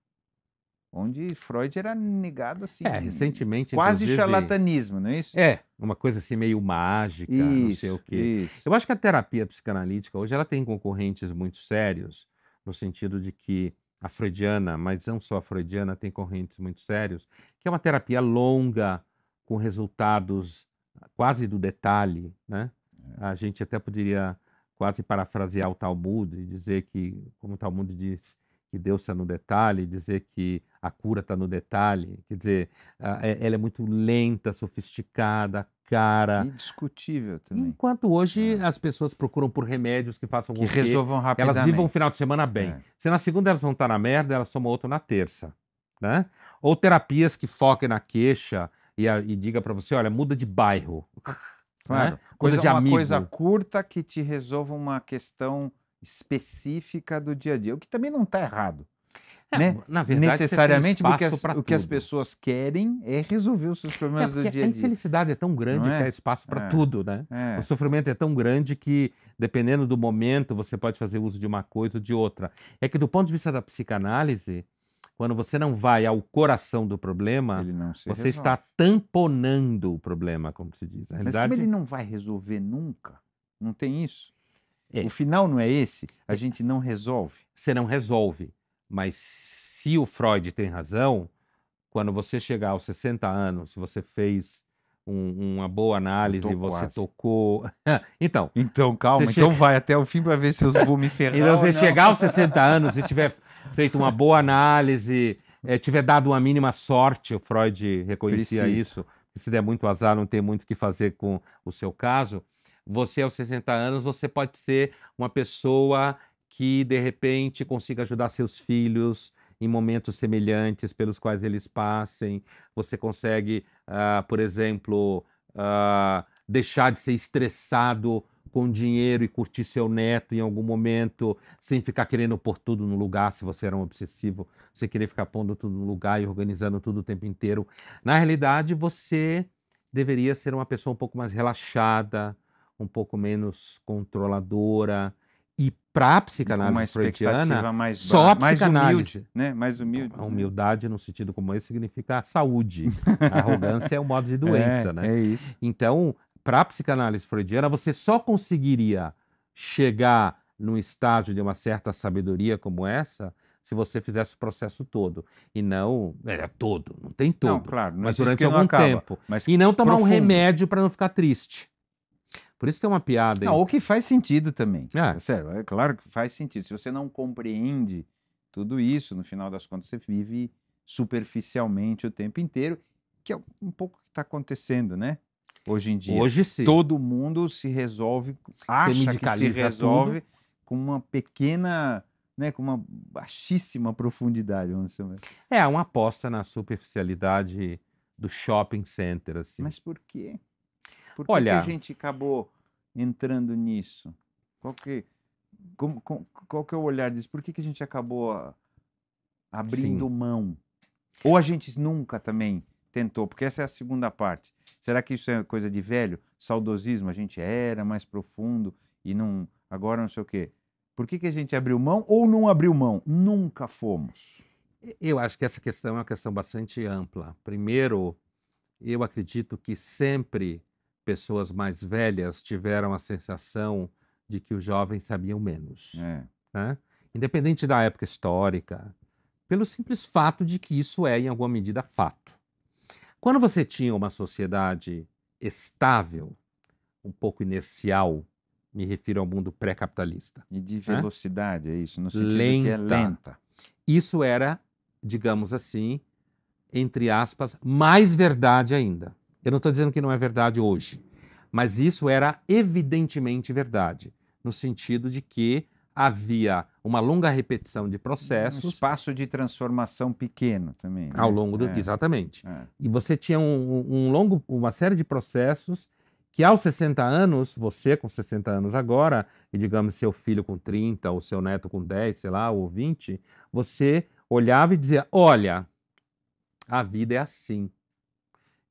onde Freud era negado assim, recentemente, quase charlatanismo, não é isso? Uma coisa assim meio mágica, não sei o quê. Eu acho que a terapia psicanalítica hoje ela tem concorrentes muito sérios, no sentido de que a freudiana, mas não só a freudiana, tem concorrentes muito sérios, que é uma terapia longa, com resultados quase do detalhe, né? A gente até poderia quase parafrasear o Talmud e dizer que, como o Talmud diz, que Deus está no detalhe, dizer que a cura está no detalhe. Quer dizer, ela é muito lenta, sofisticada, cara. Indiscutível também. Enquanto hoje as pessoas procuram por remédios que façam com que resolvam rapidamente. Elas vivam um final de semana bem. Se na segunda elas vão estar na merda, elas tomam outro na terça. Né? Ou terapias que foquem na queixa e diga para você, olha, muda de bairro. Claro. Né? Coisa de amigo. Uma coisa curta que te resolva uma questão específica do dia a dia, o que também não está errado. Né? Na verdade, necessariamente, porque o que as pessoas querem é resolver os seus problemas do dia a dia. A infelicidade é tão grande que há espaço para tudo, né? O sofrimento é tão grande que, dependendo do momento, você pode fazer uso de uma coisa ou de outra. É que, do ponto de vista da psicanálise, quando você não vai ao coração do problema, você está tamponando o problema, como se diz. Mas como ele não vai resolver nunca, não tem isso? O final não é esse? A gente não resolve? Você não resolve. Mas se o Freud tem razão, quando você chegar aos 60 anos, se você fez uma boa análise, você tocou... Então, calma, então vai até o fim para ver se eu vou me ferrar. Então, você chegar aos 60 anos e tiver feito uma boa análise, tiver dado uma mínima sorte, o Freud reconhecia isso, se der muito azar, não tem muito o que fazer com o seu caso, você aos 60 anos, você pode ser uma pessoa que, de repente, consiga ajudar seus filhos em momentos semelhantes pelos quais eles passem. Você consegue, por exemplo, deixar de ser estressado com dinheiro e curtir seu neto em algum momento, sem ficar querendo pôr tudo no lugar, se você era um obsessivo, você querer ficar pondo tudo no lugar e organizando tudo o tempo inteiro. Na realidade, você deveria ser uma pessoa um pouco mais relaxada, um pouco menos controladora. E para a psicanálise freudiana, só a psicanálise. Humilde, né? Mais humilde. A humildade, no sentido como esse, significa saúde. A arrogância é um modo de doença, né? É isso. Então, para a psicanálise freudiana, você só conseguiria chegar num estágio de uma certa sabedoria como essa se você fizesse o processo todo. E não... todo, não tem todo. Não, claro. Mas durante algum tempo. E não tomar um remédio para não ficar triste. Por isso tem uma piada. Não, o que faz sentido também. Sério, é claro que faz sentido. Se você não compreende tudo isso, no final das contas você vive superficialmente o tempo inteiro, que é um pouco o que está acontecendo, né? Hoje em dia. Hoje sim. Todo mundo se resolve, acha que se resolve tudo com uma pequena, né, com uma baixíssima profundidade. Vamos dizer. É uma aposta na superficialidade do shopping center, assim. Mas por quê? Por que, que a gente acabou entrando nisso? Qual que é o olhar disso? Por que a gente acabou abrindo mão? Ou a gente nunca também tentou? Porque essa é a segunda parte. Será que isso é coisa de velho? Saudosismo? A gente era mais profundo e não, agora não sei o quê. Por que a gente abriu mão ou não abriu mão? Nunca fomos. Eu acho que essa questão é uma questão bastante ampla. Primeiro, eu acredito que sempre pessoas mais velhas tiveram a sensação de que os jovens sabiam menos. Né? Independente da época histórica, pelo simples fato de que isso é, em alguma medida, fato. Quando você tinha uma sociedade estável, um pouco inercial, me refiro ao mundo pré-capitalista. E de velocidade, é isso? No sentido que é lenta. Isso era, digamos assim, entre aspas, mais verdade ainda. Eu não estou dizendo que não é verdade hoje, mas isso era evidentemente verdade, no sentido de que havia uma longa repetição de processos. Um espaço de transformação pequeno também. Né? Ao longo do... Exatamente. E você tinha uma série de processos que aos 60 anos, você com 60 anos agora, e digamos seu filho com 30, ou seu neto com 10, sei lá, ou 20, você olhava e dizia, olha, a vida é assim.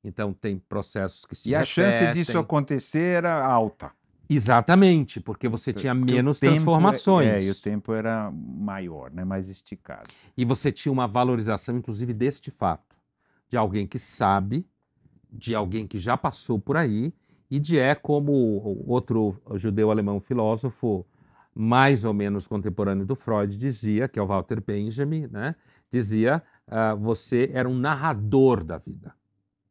Então, tem processos que se repetem. E a chance disso acontecer era alta. Exatamente, porque você tinha menos transformações. E o tempo era maior, né? Mais esticado. E você tinha uma valorização, inclusive, deste fato. De alguém que sabe, de alguém que já passou por aí, e como outro judeu-alemão filósofo, mais ou menos contemporâneo do Freud, dizia, que é o Walter Benjamin, né? Dizia, você era um narrador da vida.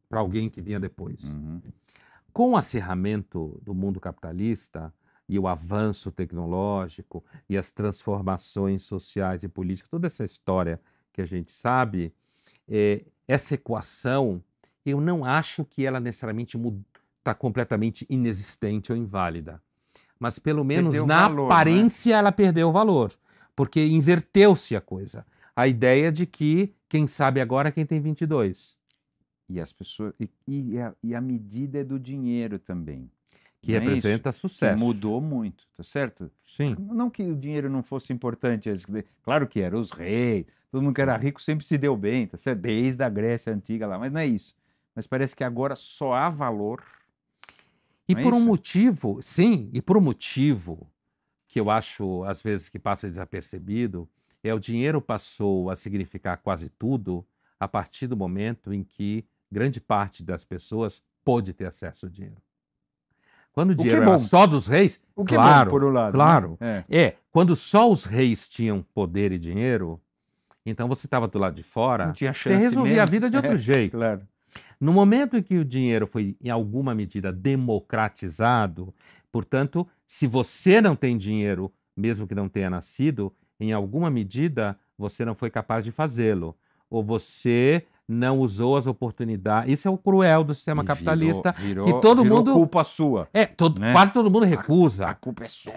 Para alguém que vinha depois. Com o acirramento do mundo capitalista e o avanço tecnológico e as transformações sociais e políticas, toda essa história que a gente sabe, essa equação, eu não acho que ela necessariamente está completamente inexistente ou inválida. Mas pelo menos na aparência ela perdeu o valor, porque inverteu-se a coisa. A ideia de que quem sabe agora é quem tem 22. E as pessoas e a medida é do dinheiro também. Que representa sucesso. Que mudou muito, tá certo? Sim. Não que o dinheiro não fosse importante, claro que era, os reis, todo mundo que era rico sempre se deu bem, tá certo? Desde a Grécia Antiga lá, mas não é isso. Mas parece que agora só há valor. E por um motivo, sim, e por um motivo que eu acho, às vezes, que passa desapercebido, o dinheiro passou a significar quase tudo a partir do momento em que grande parte das pessoas pôde ter acesso ao dinheiro. Quando o dinheiro era só dos reis, o que é bom, por um lado, claro. Né? Quando só os reis tinham poder e dinheiro, Então você estava do lado de fora, não tinha você chance resolvia mesmo. a vida de outro jeito. Claro. No momento em que o dinheiro foi, em alguma medida, democratizado, portanto, se você não tem dinheiro, mesmo que não tenha nascido, em alguma medida você não foi capaz de fazê-lo. Ou você não usou as oportunidades. Isso é o cruel do sistema capitalista, que todo virou mundo... culpa sua. Né? Quase todo mundo recusa. A culpa é sua.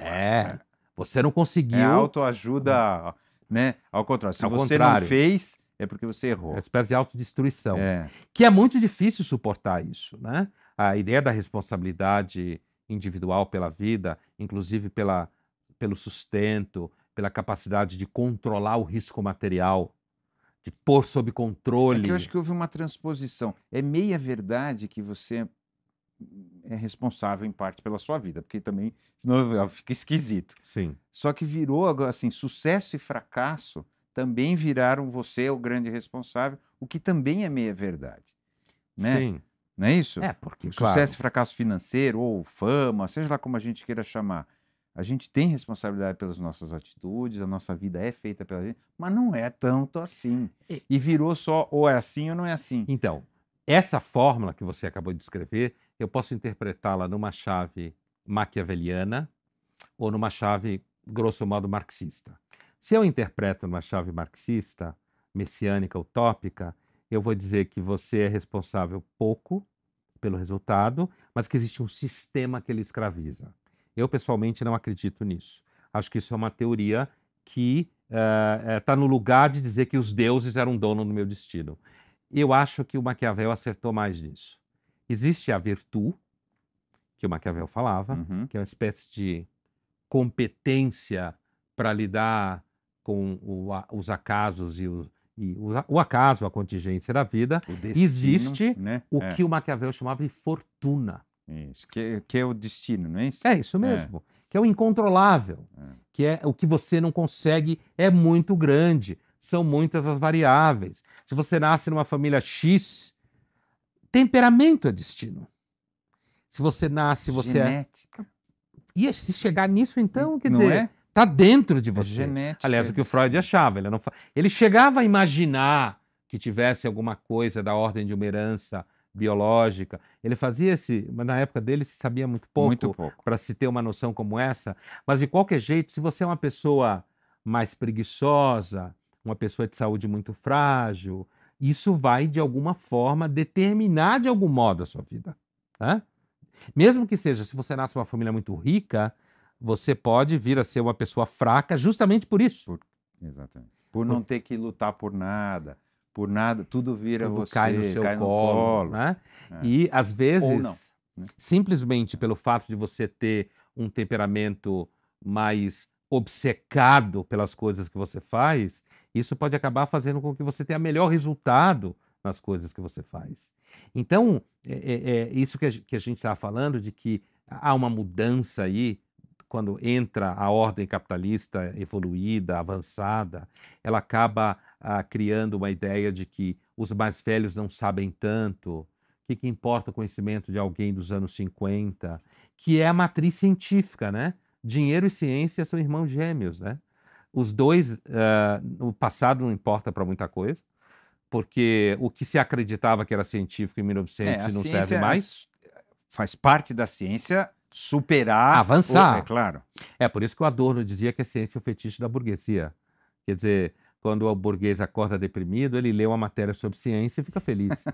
Você não conseguiu... É autoajuda, né? Ao contrário. Se você não fez, é porque você errou. É uma espécie de autodestruição. Que é muito difícil suportar isso, né? A ideia da responsabilidade individual pela vida, inclusive pelo sustento, pela capacidade de controlar o risco material, de pôr sob controle. É que eu acho que houve uma transposição. É meia verdade que você é responsável em parte pela sua vida, porque também senão fica esquisito. Sim. Só que virou assim, sucesso e fracasso também viraram você o grande responsável, o que também é meia verdade, né? Sim. Não é isso? Porque sucesso e fracasso financeiro ou fama, seja lá como a gente queira chamar. A gente tem responsabilidade pelas nossas atitudes, a nossa vida é feita pela gente, mas não é tanto assim. E virou só ou é assim ou não é assim. Então, essa fórmula que você acabou de descrever, eu posso interpretá-la numa chave maquiaveliana ou numa chave, grosso modo, marxista. Se eu interpreto numa chave marxista, messiânica, utópica, eu vou dizer que você é responsável pouco pelo resultado, mas que existe um sistema que ele escraviza. Eu, pessoalmente, não acredito nisso. Acho que isso é uma teoria que está no lugar de dizer que os deuses eram dono do meu destino. Eu acho que o Maquiavel acertou mais nisso. Existe a virtude, que o Maquiavel falava, que é uma espécie de competência para lidar com os acasos e o acaso, a contingência da vida. Destino, existe, né? o que o Maquiavel chamava de fortuna. Isso, que é o destino, não é isso? É isso mesmo, que é o incontrolável, que é o que você não consegue, é muito grande, são muitas as variáveis. Se você nasce numa família X, temperamento é destino. Se você nasce, você genética. E se chegar nisso, então, quer não dizer, está dentro de você. Genética. Aliás, o que o Freud achava, ele chegava a imaginar que tivesse alguma coisa da ordem de uma herança biológica. Ele fazia mas na época dele se sabia muito pouco para se ter uma noção como essa. Mas de qualquer jeito, se você é uma pessoa mais preguiçosa, uma pessoa de saúde muito frágil, isso vai de alguma forma determinar de algum modo a sua vida, né? Mesmo que seja, se você nasce numa família muito rica, você pode vir a ser uma pessoa fraca justamente por isso. Exatamente. Por não ter que lutar por nada, tudo vira tudo você, cai no seu colo. Né? E, às vezes, né? simplesmente pelo fato de você ter um temperamento mais obcecado pelas coisas que você faz, isso pode acabar fazendo com que você tenha melhor resultado nas coisas que você faz. Então, isso que a gente estava falando, de que há uma mudança aí, quando entra a ordem capitalista evoluída, avançada, ela acaba criando uma ideia de que os mais velhos não sabem tanto, o que importa o conhecimento de alguém dos anos 50, que é a matriz científica, né? Dinheiro e ciência são irmãos gêmeos, né? Os dois, o passado não importa para muita coisa, porque o que se acreditava que era científico em 1900 não serve mais. Faz parte da ciência superar... Avançar. É claro. É por isso que o Adorno dizia que a ciência é o fetiche da burguesia. Quer dizer, quando o burguês acorda deprimido, ele lê uma matéria sobre ciência e fica feliz.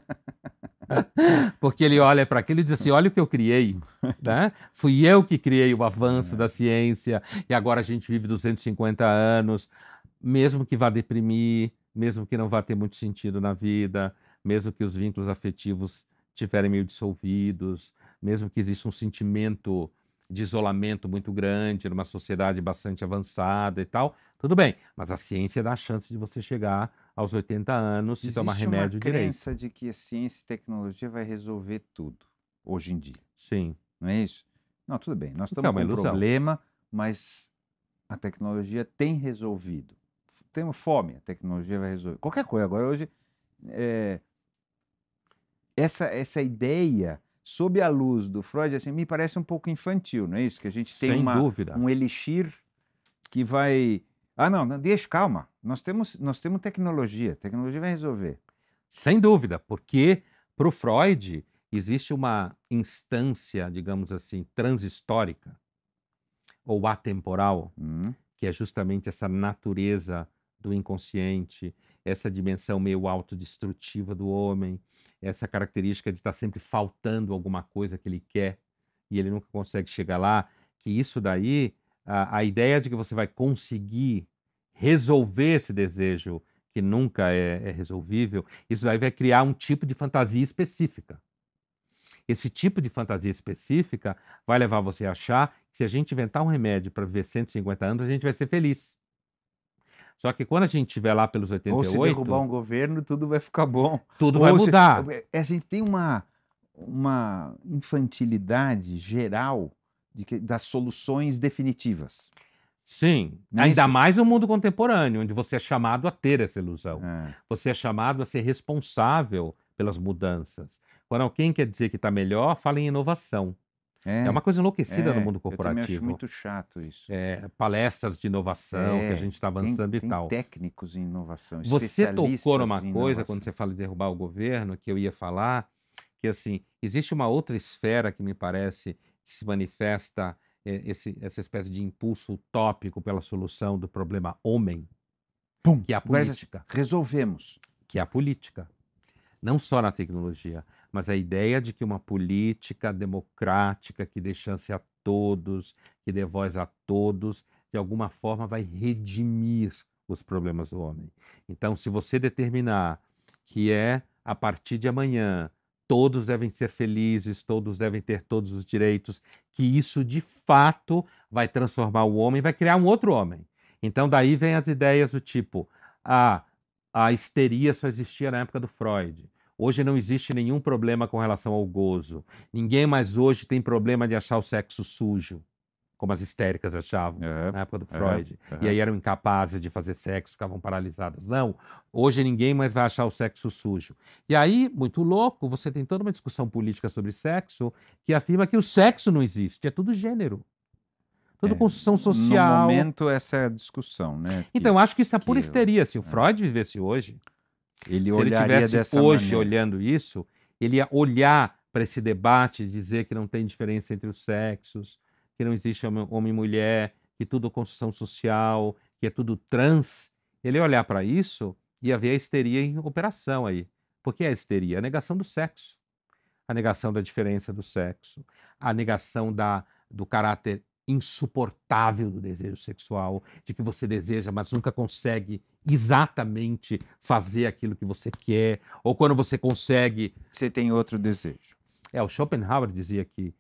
Porque ele olha para aquilo e diz assim, olha o que eu criei. Né? Fui eu que criei o avanço da ciência e agora a gente vive 250 anos, mesmo que vá deprimir, mesmo que não vá ter muito sentido na vida, mesmo que os vínculos afetivos estiverem meio dissolvidos, mesmo que exista um sentimento de isolamento muito grande numa sociedade bastante avançada e tal, tudo bem. Mas a ciência dá a chance de você chegar aos 80 anos e tomar remédio direito. Existe uma crença de que a ciência e tecnologia vai resolver tudo, hoje em dia. Sim. Não é isso? Não, tudo bem. Nós estamos com um problema, mas a tecnologia tem resolvido. Temos fome, a tecnologia vai resolver. Qualquer coisa. Agora, hoje, essa ideia, sob a luz do Freud, assim, me parece um pouco infantil, não é isso? Que a gente tem Sem dúvida. um elixir que vai... Ah, não, deixa, calma. Nós temos tecnologia. Tecnologia vai resolver. Sem dúvida, porque para o Freud existe uma instância, digamos assim, transhistórica ou atemporal, que é justamente essa natureza do inconsciente, essa dimensão meio autodestrutiva do homem, essa característica de estar sempre faltando alguma coisa que ele quer e ele nunca consegue chegar lá, que isso daí, a ideia de que você vai conseguir resolver esse desejo que nunca é resolvível, isso daí vai criar um tipo de fantasia específica. Esse tipo de fantasia específica vai levar você a achar que se a gente inventar um remédio para viver 150 anos, a gente vai ser feliz. Só que quando a gente estiver lá pelos 88... Ou se derrubar um governo, tudo vai ficar bom. Tudo vai mudar. A gente tem uma infantilidade geral das soluções definitivas. Sim, ainda mais no mundo contemporâneo, onde você é chamado a ter essa ilusão. Você é chamado a ser responsável pelas mudanças. Quando alguém quer dizer que está melhor, fala em inovação. É uma coisa enlouquecida no mundo corporativo. Eu também acho muito chato isso. Palestras de inovação, que a gente está avançando tem e tal. Técnicos em inovação, você tocou numa coisa, quando você fala de derrubar o governo, que eu ia falar, que assim, existe uma outra esfera que me parece que se manifesta essa espécie de impulso utópico pela solução do problema homem, que é a política. Resolvemos. Que é a política. Não só na tecnologia, mas a ideia de que uma política democrática que dê chance a todos, que dê voz a todos, de alguma forma vai redimir os problemas do homem. Então, se você determinar que a partir de amanhã, todos devem ser felizes, todos devem ter todos os direitos, que isso de fato vai transformar o homem, vai criar um outro homem. Então, daí vem as ideias do tipo, a histeria só existia na época do Freud. Hoje não existe nenhum problema com relação ao gozo. Ninguém mais hoje tem problema de achar o sexo sujo, como as histéricas achavam na época do Freud. E aí eram incapazes de fazer sexo, ficavam paralisadas. Não, hoje ninguém mais vai achar o sexo sujo. E aí, muito louco, você tem toda uma discussão política sobre sexo que afirma que o sexo não existe, é tudo gênero. Tudo construção social. No momento, essa é a discussão, né? Então, eu acho que isso é pura histeria. Se o Freud vivesse hoje, se ele tivesse hoje olhando isso, ele ia olhar para esse debate e dizer que não tem diferença entre os sexos, que não existe homem e mulher, que tudo é construção social, que é tudo trans. Ele ia olhar para isso e ia ver a histeria em operação aí. Por que a histeria? A negação do sexo, a negação da diferença do sexo, a negação do caráter insuportável do desejo sexual, de que você deseja, mas nunca consegue exatamente fazer aquilo que você quer, ou quando você consegue... Você tem outro desejo. O Schopenhauer dizia que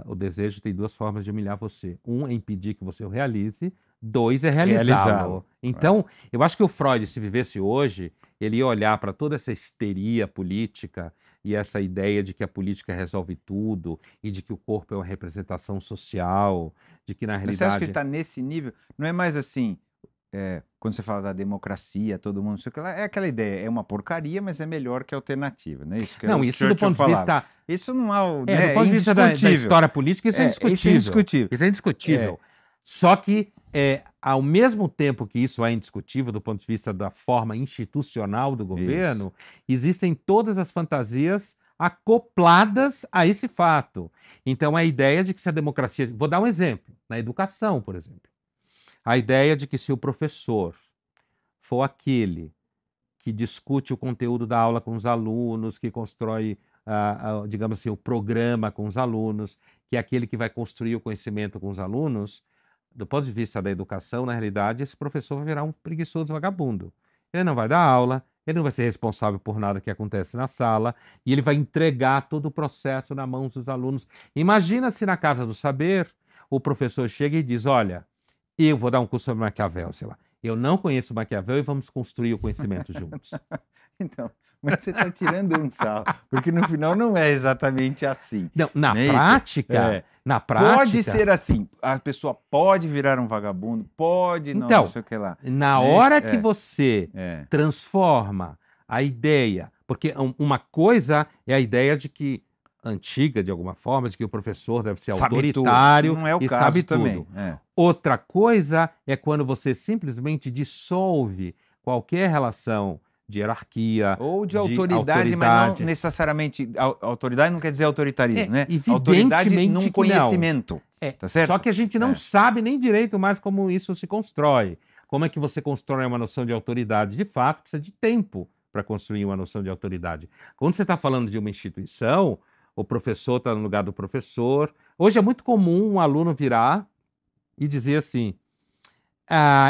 o desejo tem duas formas de humilhar você. Um é impedir que você o realize, dois é realizá-lo. Então, eu acho que o Freud, se vivesse hoje, ele ia olhar para toda essa histeria política e essa ideia de que a política resolve tudo e de que o corpo é uma representação social, de que na realidade... Mas você acha que ele está nesse nível? Não é mais assim, quando você fala da democracia, todo mundo, não sei o que lá, é aquela ideia, é uma porcaria, mas é melhor que a alternativa, né? Isso que não, isso do ponto de vista... Isso não há... do ponto de vista da história política, isso é indiscutível. Isso é indiscutível. Isso é indiscutível. Só que, ao mesmo tempo que isso é indiscutível do ponto de vista da forma institucional do governo, existem todas as fantasias acopladas a esse fato. Então, a ideia de que se a democracia... Vou dar um exemplo. Na educação, por exemplo. A ideia de que se o professor for aquele que discute o conteúdo da aula com os alunos, que constrói, digamos assim, o programa com os alunos, que é aquele que vai construir o conhecimento com os alunos, do ponto de vista da educação, na realidade, esse professor vai virar um preguiçoso vagabundo. Ele não vai dar aula, ele não vai ser responsável por nada que acontece na sala e ele vai entregar todo o processo na mão dos alunos. Imagina se na Casa do Saber o professor chega e diz, olha, eu vou dar um curso sobre Maquiavel, sei lá. Eu não conheço Maquiavel e vamos construir o conhecimento juntos. Então, mas você está tirando um sarro, porque no final não é exatamente assim. Não, na prática, pode ser assim. A pessoa pode virar um vagabundo, pode não sei o que lá. Na hora que você transforma a ideia, porque uma coisa é a ideia de que antiga, de alguma forma, de que o professor deve ser Sabe autoritário tudo. Não é o e caso sabe também. tudo. É. Outra coisa é quando você simplesmente dissolve qualquer relação de hierarquia, Ou de de autoridade, mas não necessariamente. Autoridade não quer dizer autoritarismo, né? Autoridade num conhecimento. Tá certo? Só que a gente não sabe nem direito mais como isso se constrói. Como é que você constrói uma noção de autoridade? De fato, precisa de tempo para construir uma noção de autoridade. Quando você está falando de uma instituição, o professor está no lugar do professor. Hoje é muito comum um aluno virar e dizer assim: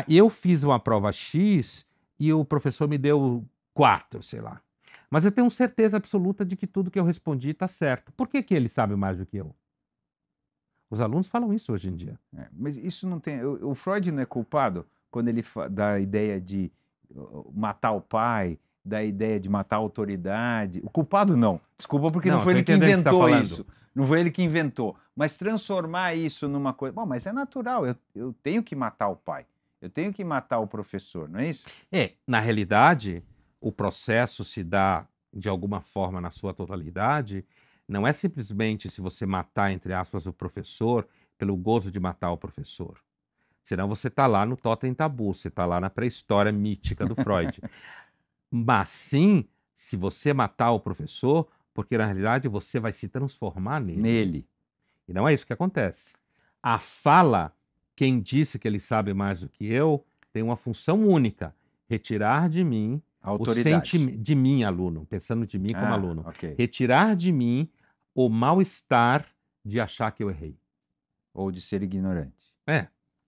eu fiz uma prova X e o professor me deu 4, sei lá. Mas eu tenho certeza absoluta de que tudo que eu respondi está certo. Por que ele sabe mais do que eu? Os alunos falam isso hoje em dia. Mas isso não tem... O Freud não é culpado quando ele dá a ideia de matar o pai, da ideia de matar a autoridade. O culpado não. Desculpa, porque não foi ele que inventou isso. Não foi ele que inventou. Mas transformar isso numa coisa... Bom, mas é natural. Eu tenho que matar o pai. Eu tenho que matar o professor, não é isso? Na realidade, o processo se dá de alguma forma na sua totalidade. Não é simplesmente se você matar, entre aspas, o professor pelo gozo de matar o professor. Senão você está lá no totem tabu, você está lá na pré-história mítica do Freud. Mas sim, se você matar o professor, porque na realidade você vai se transformar nele. E não é isso que acontece. A fala, quem disse que ele sabe mais do que eu, tem uma função única: retirar de mim o sentimento de mim, aluno, pensando de mim como aluno. Okay. Retirar de mim o mal-estar de achar que eu errei. Ou de ser ignorante.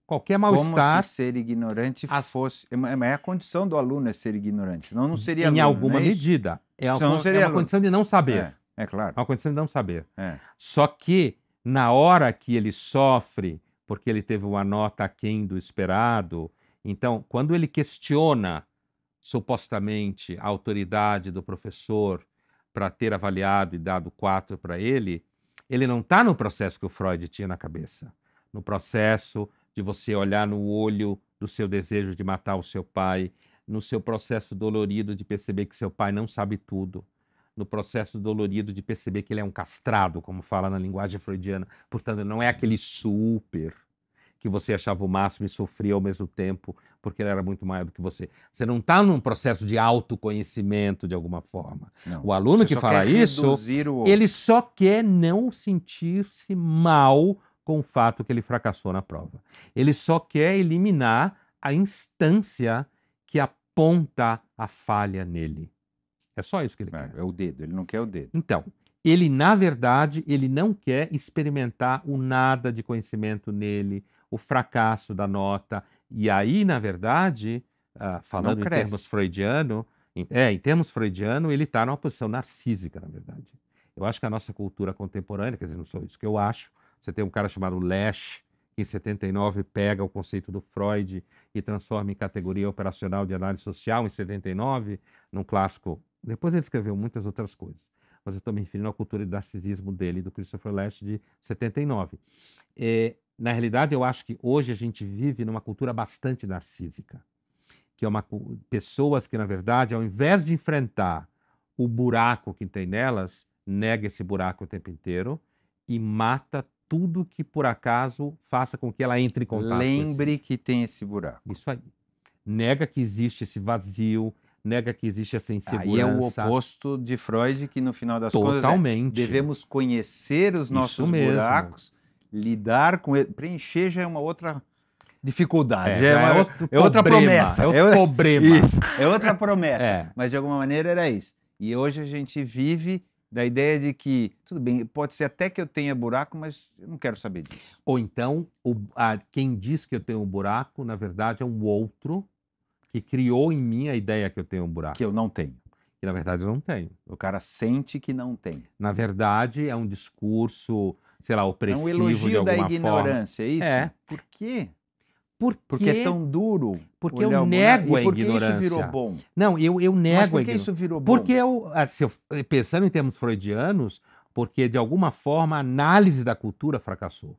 Qualquer mal-estar... Como se ser ignorante fosse... É a condição do aluno é ser ignorante, senão não seria aluno. Em alguma medida. É uma condição de não saber. É claro. É uma condição de não saber. Só que, na hora que ele sofre, porque ele teve uma nota aquém do esperado, então, quando ele questiona, supostamente, a autoridade do professor para ter avaliado e dado 4 para ele não está no processo que o Freud tinha na cabeça. No processo de você olhar no olho do seu desejo de matar o seu pai, no seu processo dolorido de perceber que seu pai não sabe tudo, no processo dolorido de perceber que ele é um castrado, como fala na linguagem freudiana. Portanto, não é aquele super que você achava o máximo e sofria ao mesmo tempo, porque ele era muito maior do que você. Você não está num processo de autoconhecimento, de alguma forma. Não, o aluno que fala isso, ele só quer não sentir-se mal com o fato que ele fracassou na prova. Ele só quer eliminar a instância que aponta a falha nele. É só isso que ele quer. É o dedo, ele não quer o dedo. Então, ele, na verdade, ele não quer experimentar o nada de conhecimento nele, o fracasso da nota. E aí, na verdade, falando em termos freudiano, em termos freudiano, ele está numa posição narcísica, na verdade. Eu acho que a nossa cultura contemporânea, quer dizer, não sou isso que eu acho, você tem um cara chamado Lesch, que em 79 pega o conceito do Freud e transforma em categoria operacional de análise social, em 79, num clássico. Depois ele escreveu muitas outras coisas, mas eu estou me referindo à cultura de narcisismo dele, do Christopher Lasch, de 79. Na realidade, eu acho que hoje a gente vive numa cultura bastante narcísica, que é pessoas que, na verdade, ao invés de enfrentar o buraco que tem nelas, nega esse buraco o tempo inteiro e mata tudo que, por acaso, faça com que ela entre em contato. Lembre que tem esse buraco. Isso aí. Nega que existe esse vazio, nega que existe essa insegurança. Aí é o oposto de Freud, que no final das contas devemos conhecer os nossos buracos, lidar com ele. Preencher já é uma outra dificuldade. É outra promessa. É outro problema. Isso, é outra promessa. Mas de alguma maneira era isso. E hoje a gente vive da ideia de que, tudo bem, pode ser até que eu tenha buraco, mas eu não quero saber disso. Ou então, quem diz que eu tenho um buraco, na verdade, é um outro que criou em mim a ideia que eu tenho um buraco. Que eu não tenho. Que, na verdade, eu não tenho. O cara sente que não tem. Na verdade, é um discurso, sei lá, opressivo de alguma forma. É um elogio da ignorância, é isso? Por quê? Porque é tão duro. Porque eu nego a ignorância. E por que isso virou bom? Não, eu nego a ignorância. Mas por que isso virou bom? Porque pensando em termos freudianos, porque de alguma forma a análise da cultura fracassou.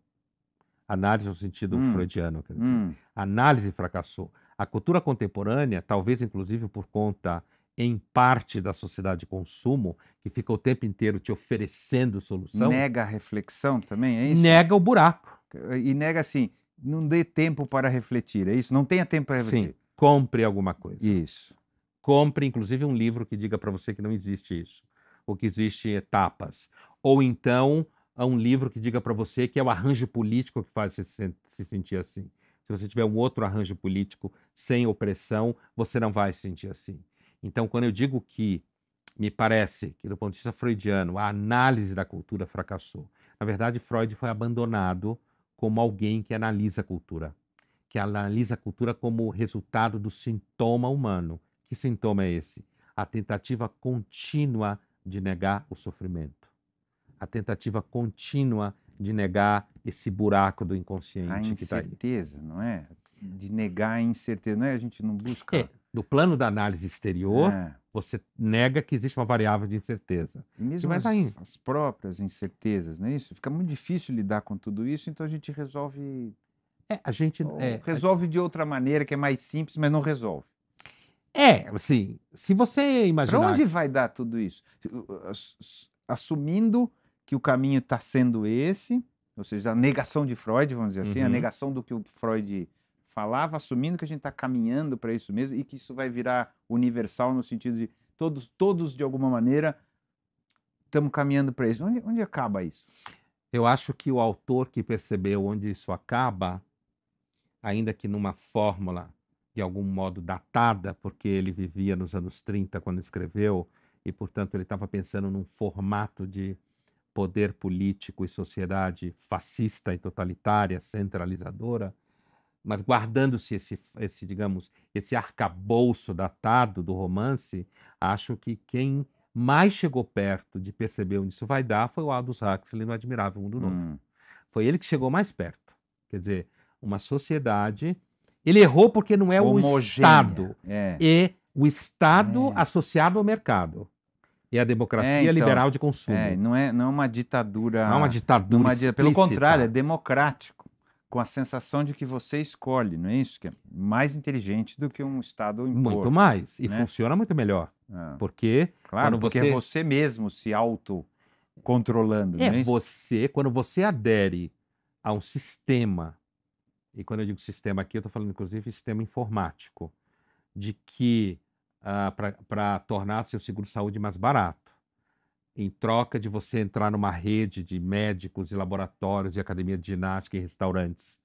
Análise no sentido freudiano, quer dizer. A análise fracassou. A cultura contemporânea, talvez inclusive por conta em parte da sociedade de consumo, que fica o tempo inteiro te oferecendo solução, nega a reflexão também, é isso? nega o buraco. E nega assim, não dê tempo para refletir, é isso? Não tenha tempo para refletir. Sim, compre alguma coisa. Isso. Compre, inclusive, um livro que diga para você que não existe isso, ou que existe etapas. Ou então, um livro que diga para você que é o arranjo político que faz você se sentir assim. Se você tiver um outro arranjo político sem opressão, você não vai se sentir assim. Então, quando eu digo que me parece que, do ponto de vista freudiano, a análise da cultura fracassou, na verdade, Freud foi abandonado como alguém que analisa a cultura como resultado do sintoma humano. Que sintoma é esse? A tentativa contínua de negar o sofrimento. A tentativa contínua de negar esse buraco do inconsciente que está aí. A incerteza, não é? De negar a incerteza, não é? A gente não busca... No plano da análise exterior, você nega que existe uma variável de incerteza. E mesmo as próprias incertezas, não é isso? Fica muito difícil lidar com tudo isso, então a gente resolve... resolve de outra maneira, que é mais simples, mas não resolve. Assim, se você imaginar... Para onde vai dar tudo isso? Assumindo que o caminho está sendo esse, ou seja, a negação de Freud, vamos dizer assim, a negação do que o Freud falava, assumindo que a gente está caminhando para isso mesmo e que isso vai virar universal no sentido de todos de alguma maneira, estamos caminhando para isso. Onde acaba isso? Eu acho que o autor que percebeu onde isso acaba, ainda que numa fórmula de algum modo datada, porque ele vivia nos anos 30 quando escreveu, e, portanto, ele estava pensando num formato de poder político e sociedade fascista e totalitária, centralizadora, mas guardando-se esse arcabouço datado do romance, acho que quem mais chegou perto de perceber onde isso vai dar foi o Aldous Huxley no Admirável Mundo Novo. Foi ele que chegou mais perto. Quer dizer, uma sociedade... Ele errou porque não é o Estado. É o Estado associado ao mercado. E a democracia liberal de consumo. Não é uma ditadura... Não é uma ditadura explícita. Pelo contrário, é democrático. Com a sensação de que você escolhe, não é isso? Que é mais inteligente do que um Estado impor. Muito mais. E funciona muito melhor. Porque... Claro, porque é você mesmo se autocontrolando, não é isso? Quando você adere a um sistema, e quando eu digo sistema aqui, eu estou falando inclusive sistema informático, de que para tornar seu seguro-saúde mais barato, em troca de você entrar numa rede de médicos e laboratórios e academia de ginástica e restaurantes,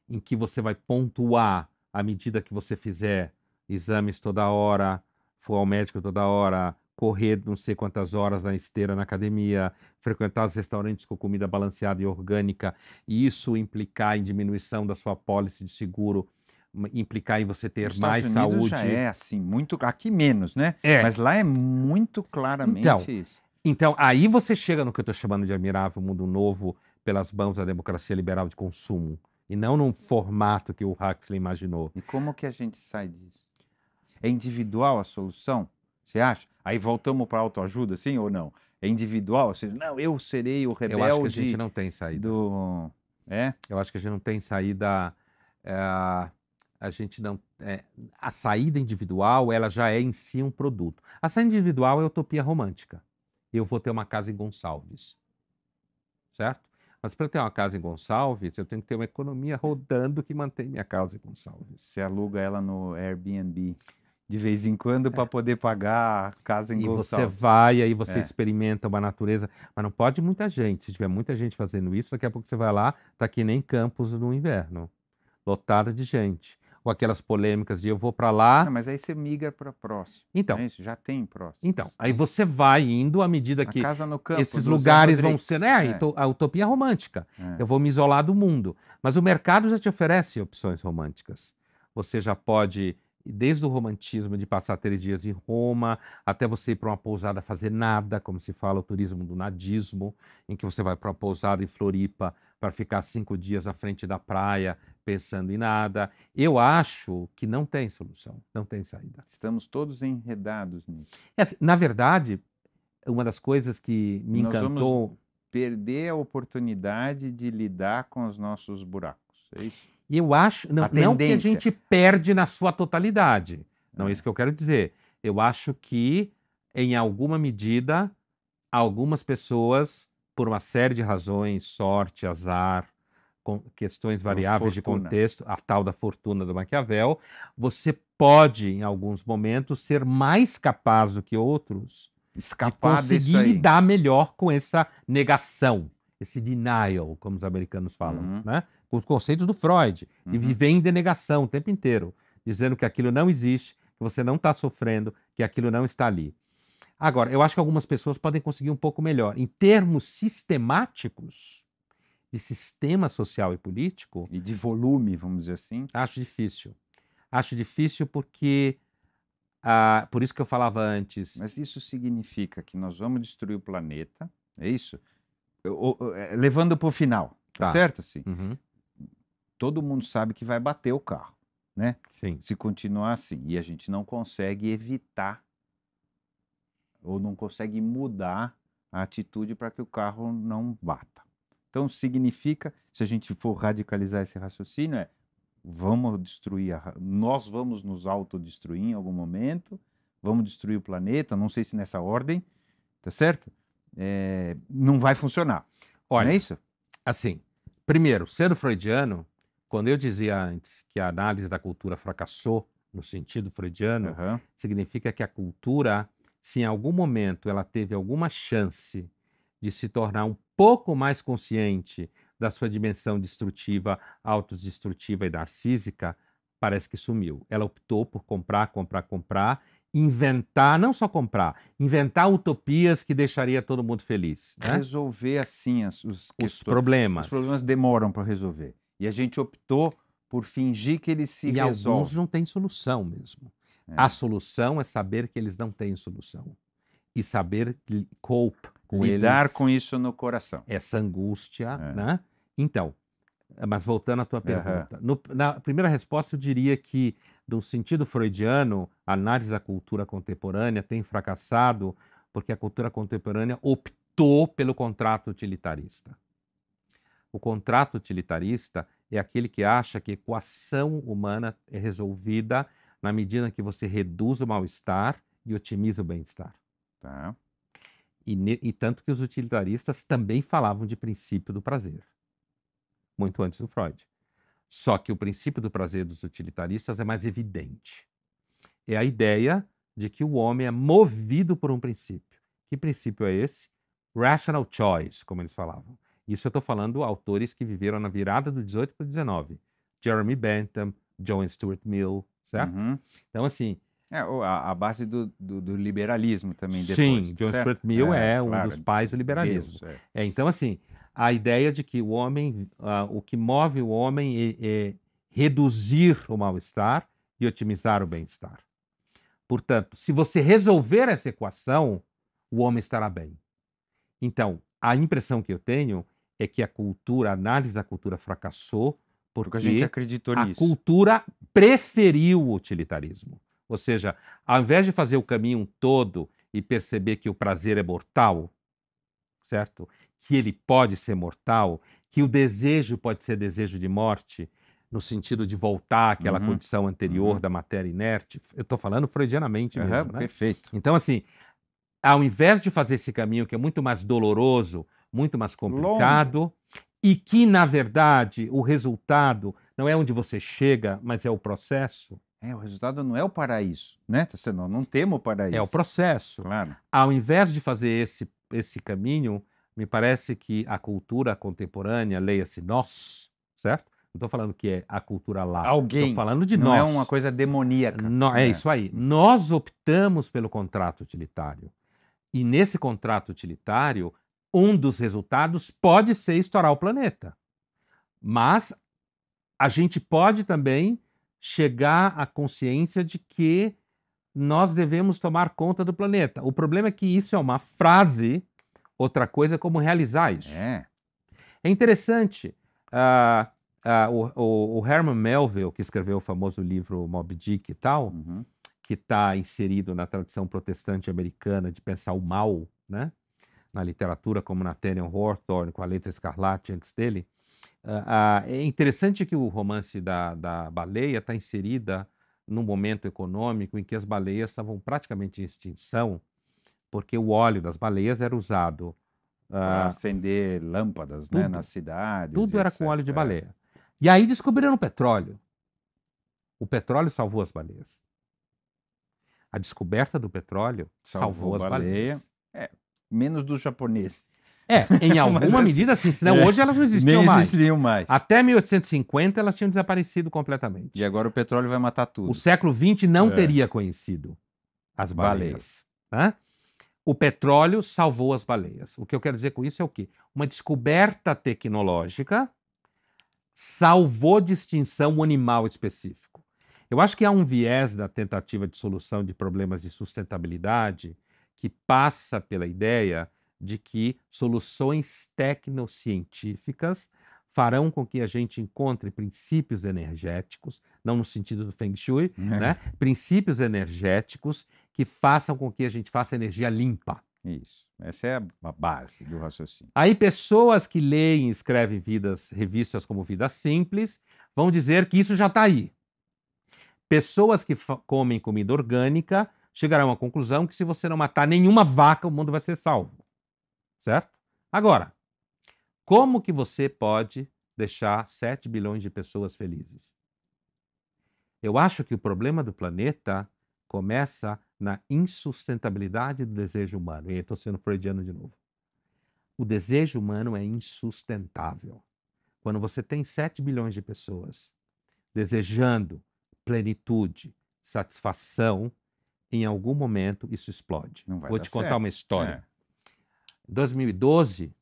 em que você vai pontuar à medida que você fizer exames toda hora, for ao médico toda hora, correr não sei quantas horas na esteira na academia, frequentar os restaurantes com comida balanceada e orgânica, e isso implicar em diminuição da sua pólice de seguro, implicar em você ter mais saúde. Nos Estados Unidos já é assim, muito, aqui menos, né? Mas lá é muito claramente isso. Então, aí você chega no que eu estou chamando de Admirável Mundo Novo pelas mãos da democracia liberal de consumo, e não num formato que o Huxley imaginou. E como que a gente sai disso? É individual a solução? Você acha? Aí voltamos para a autoajuda, sim ou não? É individual? Ou seja, não, eu serei o rebelde... Eu acho que a gente não tem saída. Eu acho que a gente não tem saída... A gente não... a saída individual, ela já é em si um produto. A saída individual é utopia romântica. Eu vou ter uma casa em Gonçalves. Certo? Mas para eu ter uma casa em Gonçalves, eu tenho que ter uma economia rodando que mantém minha casa em Gonçalves. Você aluga ela no Airbnb de vez em quando para poder pagar a casa em Gonçalves. E você vai, aí você experimenta uma natureza, mas não pode muita gente. Se tiver muita gente fazendo isso, daqui a pouco você vai lá, tá que nem Campos no inverno, lotada de gente. Ou aquelas polêmicas de eu vou para lá... Não, mas aí você migra para próximo. Então, é isso, já tem próximo. Então, aí você vai indo à medida que casa no campo, esses lugares vão ser... a utopia romântica. Eu vou me isolar do mundo. Mas o mercado já te oferece opções românticas. Você já pode... Desde o romantismo de passar 3 dias em Roma, até você ir para uma pousada fazer nada, como se fala, o turismo do nadismo, em que você vai para uma pousada em Floripa para ficar 5 dias à frente da praia, pensando em nada. Eu acho que não tem solução, não tem saída. Estamos todos enredados nisso. Assim, na verdade, uma das coisas que me encantou... Nós vamos perder a oportunidade de lidar com os nossos buracos, é isso? Eu acho, não que a gente perde na sua totalidade, não é isso que eu quero dizer. Eu acho que, em alguma medida, algumas pessoas, por uma série de razões, sorte, azar, questões variáveis de contexto, a tal da fortuna do Maquiavel, você pode, em alguns momentos, ser mais capaz do que outros de conseguir lidar melhor com essa negação, esse denial, como os americanos falam, né? Com o conceito do Freud, de viver em denegação o tempo inteiro, dizendo que aquilo não existe, que você não está sofrendo, que aquilo não está ali. Agora, eu acho que algumas pessoas podem conseguir um pouco melhor. Em termos sistemáticos, de sistema social e político... E de volume, vamos dizer assim. Acho difícil. Acho difícil porque... por isso que eu falava antes... Mas isso significa que nós vamos destruir o planeta, é isso? Levando para o final, tá certo? Assim, todo mundo sabe que vai bater o carro, né? Sim. Se continuar assim. E a gente não consegue evitar ou não consegue mudar a atitude para que o carro não bata. Então, significa, se a gente for radicalizar esse raciocínio, vamos destruir, nós vamos nos autodestruir em algum momento, vamos destruir o planeta, não sei se nessa ordem, tá certo? Não vai funcionar. Olha, não é isso? Assim, primeiro, sendo freudiano, quando eu dizia antes que a análise da cultura fracassou, no sentido freudiano, significa que a cultura, se em algum momento ela teve alguma chance de se tornar um pouco mais consciente da sua dimensão destrutiva, autodestrutiva e narcísica, parece que sumiu. Ela optou por comprar, inventar, não só comprar, inventar utopias que deixaria todo mundo feliz. Né? Resolver assim os problemas. Os problemas demoram para resolver. E a gente optou por fingir que eles se resolvem. E alguns não têm solução mesmo. A solução é saber que eles não têm solução. E saber cope com eles. Lidar com isso no coração. Essa angústia, né? Então, mas voltando à tua pergunta. Na primeira resposta, eu diria que, no sentido freudiano, a análise da cultura contemporânea tem fracassado porque a cultura contemporânea optou pelo contrato utilitarista. O contrato utilitarista é aquele que acha que a equação humana é resolvida na medida que você reduz o mal-estar e otimiza o bem-estar. Tá. E tanto que os utilitaristas também falavam de princípio do prazer, muito antes do Freud. Só que o princípio do prazer dos utilitaristas é mais evidente. É a ideia de que o homem é movido por um princípio. Que princípio é esse? Rational choice, como eles falavam. Isso eu estou falando autores que viveram na virada do 18 para o 19. Jeremy Bentham, John Stuart Mill, certo? Então, assim... a base do liberalismo também depois. Sim, John Stuart Mill é um dos pais do liberalismo. Deus, então, assim, a ideia de que o homem, o que move o homem é reduzir o mal-estar e otimizar o bem-estar. Portanto, se você resolver essa equação, o homem estará bem. Então, a impressão que eu tenho é que a análise da cultura fracassou porque a gente acreditou nisso. A cultura preferiu o utilitarismo. Ou seja, ao invés de fazer o caminho todo e perceber que o prazer é mortal, certo? Que ele pode ser mortal, que o desejo pode ser desejo de morte, no sentido de voltar àquela condição anterior da matéria inerte. Eu estou falando freudianamente mesmo, né? Perfeito. Então, assim, ao invés de fazer esse caminho que é muito mais doloroso, muito mais complicado, e que, na verdade, o resultado não é onde você chega, mas é o processo. O resultado não é o paraíso, né? Não temos o paraíso. É o processo. Claro. Ao invés de fazer esse caminho, me parece que a cultura contemporânea, leia-se nós, certo? Não estou falando que é a cultura lá. Alguém. Estou falando de não nós. Não é uma coisa demoníaca. É isso aí. Nós optamos pelo contrato utilitário. E nesse contrato utilitário, um dos resultados pode ser estourar o planeta. Mas a gente pode também chegar à consciência de que nós devemos tomar conta do planeta. O problema é que isso é uma frase, outra coisa é como realizar isso. É interessante. O Herman Melville, que escreveu o famoso livro Moby Dick e tal, que está inserido na tradição protestante americana de pensar o mal, né? Na literatura, como Nathaniel Hawthorne, com a Letra Escarlate antes dele. É interessante que o romance da baleia está inserida num momento econômico em que as baleias estavam praticamente em extinção, porque o óleo das baleias era usado para acender lâmpadas, né, nas cidades. Tudo era com etc. óleo de baleia. E aí descobriram o petróleo. O petróleo salvou as baleias. A descoberta do petróleo salvou as baleias. Menos dos japoneses. Em alguma medida sim, senão hoje elas não existiam Nem mais. existiam mais. Até 1850 elas tinham desaparecido completamente. E agora o petróleo vai matar tudo. O século XX não teria conhecido as baleias. Né? O petróleo salvou as baleias. O que eu quero dizer com isso é o quê? Uma descoberta tecnológica salvou de extinção um animal específico. Eu acho que há um viés da tentativa de solução de problemas de sustentabilidade que passa pela ideia de que soluções tecnocientíficas farão com que a gente encontre princípios energéticos, não no sentido do Feng Shui, né? Princípios energéticos que façam com que a gente faça energia limpa. Isso. Essa é a base do raciocínio. Aí pessoas que leem e escrevem revistas como Vida Simples vão dizer que isso já está aí. Pessoas que comem comida orgânica chegarão à conclusão que se você não matar nenhuma vaca, o mundo vai ser salvo. Certo? Agora, como que você pode deixar 7 bilhões de pessoas felizes? Eu acho que o problema do planeta começa na insustentabilidade do desejo humano. E estou sendo freudiano de novo. O desejo humano é insustentável. Quando você tem 7 bilhões de pessoas desejando plenitude, satisfação, em algum momento isso explode. Vou te contar uma história. Em 2012,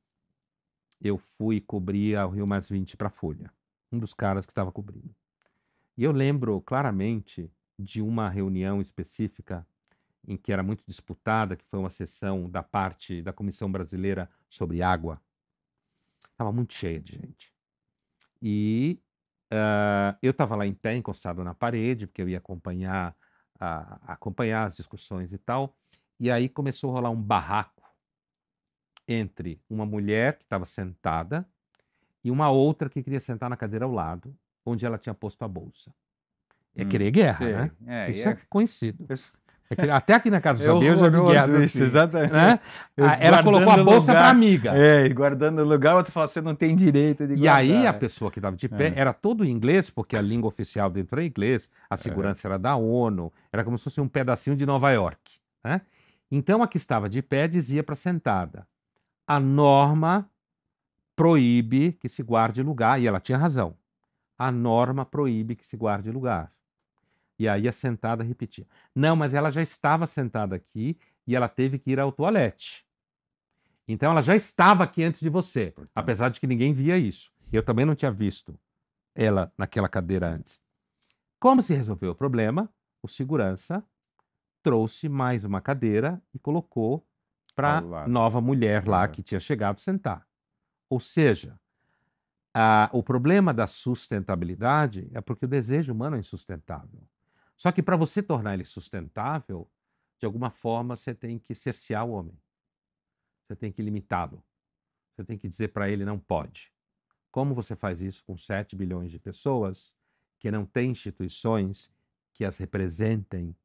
eu fui cobrir o Rio Mais 20 para a Folha. Um dos caras que estava cobrindo. E eu lembro claramente de uma reunião específica em que era muito disputada, que foi uma sessão da parte da Comissão Brasileira sobre água. Estava muito cheia de gente. E eu estava lá em pé, encostado na parede, porque eu ia acompanhar as discussões e tal. E aí começou a rolar um barraco entre uma mulher que estava sentada e uma outra que queria sentar na cadeira ao lado, onde ela tinha posto a bolsa. É querer guerra, né? Isso é conhecido. Até aqui na casa do Zabel eu já vi guerra. Isso, exatamente. Né? Ela colocou a bolsa para amiga. E guardando o lugar, o outro falou, você não tem direito de E guardar. aí a pessoa que estava de pé era todo em inglês, porque a língua oficial dentro é inglês, a segurança era da ONU, era como se fosse um pedacinho de Nova York. Né? Então a que estava de pé dizia para a sentada, a norma proíbe que se guarde lugar, e ela tinha razão. A norma proíbe que se guarde lugar. E aí a sentada repetia. Não, mas ela já estava sentada aqui e ela teve que ir ao toalete. Então ela já estava aqui antes de você, apesar de que ninguém via isso. Eu também não tinha visto ela naquela cadeira antes. Como se resolveu o problema? O segurança trouxe mais uma cadeira e colocou para a nova mulher lá que tinha chegado sentar. Ou seja, o problema da sustentabilidade é porque o desejo humano é insustentável. Só que para você tornar ele sustentável, de alguma forma você tem que cercear o homem. Você tem que limitá-lo. Você tem que dizer para ele não pode. Como você faz isso com 7 bilhões de pessoas que não têm instituições que as representem?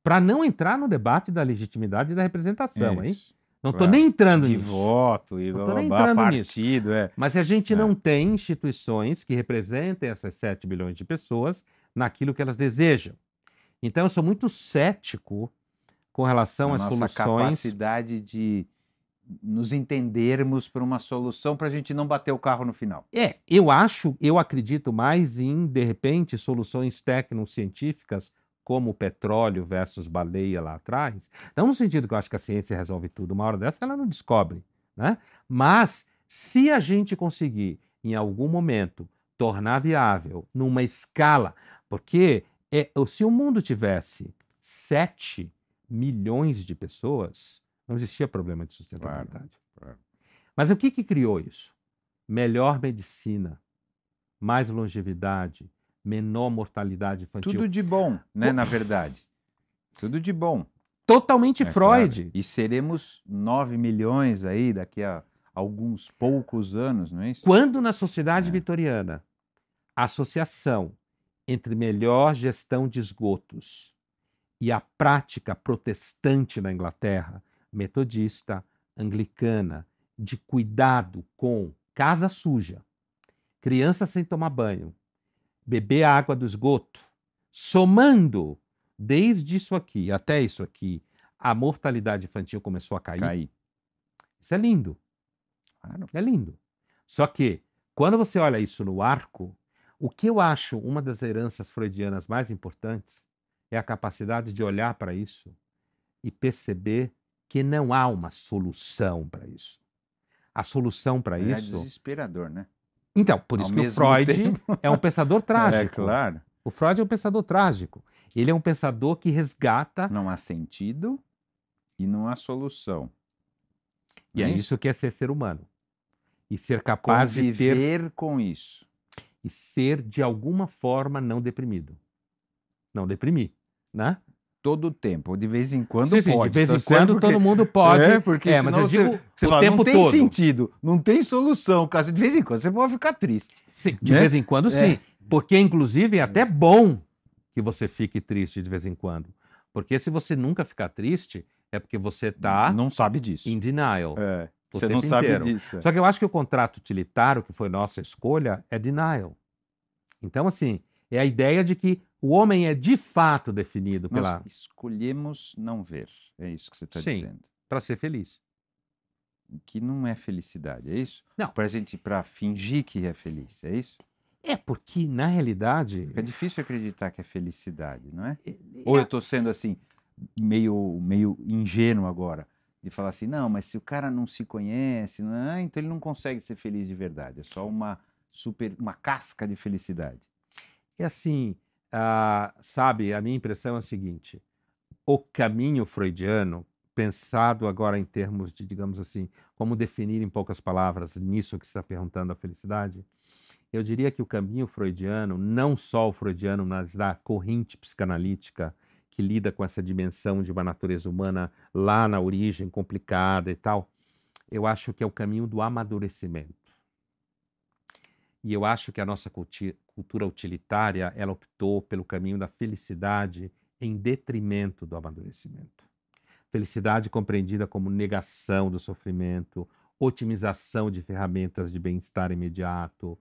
Para não entrar no debate da legitimidade da representação, hein? Não estou nem entrando nisso. De voto e partido. Mas a gente não tem instituições que representem essas 7 bilhões de pessoas naquilo que elas desejam. Então, eu sou muito cético com relação às soluções. Nossa capacidade de nos entendermos por uma solução para a gente não bater o carro no final. Eu acredito mais em, de repente, soluções tecnocientíficas como o petróleo versus baleia lá atrás, não no sentido que eu acho que a ciência resolve tudo, uma hora dessa ela não descobre, né? Mas se a gente conseguir, em algum momento, tornar viável numa escala, porque se o mundo tivesse 7 milhões de pessoas, não existia problema de sustentabilidade. Claro. Mas o que criou isso? Melhor medicina, mais longevidade, menor mortalidade infantil. Tudo de bom, né, na verdade. Tudo de bom. Totalmente Freud. Claro. E seremos 9 milhões aí daqui a alguns poucos anos, não é isso? Quando na sociedade vitoriana a associação entre melhor gestão de esgotos e a prática protestante na Inglaterra, metodista, anglicana, de cuidado com casa suja, criança sem tomar banho, beber a água do esgoto, somando desde isso aqui até isso aqui, a mortalidade infantil começou a cair. Isso é lindo. Claro. É lindo. Só que, quando você olha isso no arco, o que eu acho uma das heranças freudianas mais importantes é a capacidade de olhar para isso e perceber que não há uma solução para isso. A solução para É isso... desesperador, né? Então, por isso que o Freud é um pensador trágico. É, claro. O Freud é um pensador trágico. Ele é um pensador que resgata... Não há sentido e não há solução. E é isso que é ser humano. E ser capaz de ter... Conviver com isso. E ser, de alguma forma, não deprimido. Não deprimir, né? Todo o tempo, de vez em quando sim, pode. De vez em quando todo mundo pode. Porque mas eu digo você o fala, tempo não tem todo. sentido, não tem solução. De vez em quando você pode ficar triste. Sim, de vez em quando sim. Porque, inclusive, é até bom que você fique triste de vez em quando. Porque se você nunca ficar triste, é porque você está... Não sabe disso. In denial. Você não sabe disso. Só que eu acho que o contrato utilitário, que foi nossa escolha, é denial. Então, assim, é a ideia de que o homem é de fato definido pela... Nós escolhemos não ver. É isso que você está Sim, dizendo. para ser feliz. Que não é felicidade, é isso? Não. Para fingir que é feliz, é isso? É porque, na realidade... É difícil acreditar que é felicidade, não é? Ou eu estou sendo, assim, meio ingênuo agora, de falar assim, não, mas se o cara não se conhece, não, então ele não consegue ser feliz de verdade. É só uma casca de felicidade. É assim, sabe, a minha impressão é a seguinte, o caminho freudiano, pensado agora em termos de, digamos assim, como definir em poucas palavras nisso que você está perguntando a felicidade, eu diria que o caminho freudiano, não só o freudiano, mas da corrente psicanalítica que lida com essa dimensão de uma natureza humana lá na origem complicada e tal, eu acho que é o caminho do amadurecimento. E eu acho que a nossa cultura utilitária, ela optou pelo caminho da felicidade em detrimento do amadurecimento. Felicidade compreendida como negação do sofrimento, otimização de ferramentas de bem-estar imediato,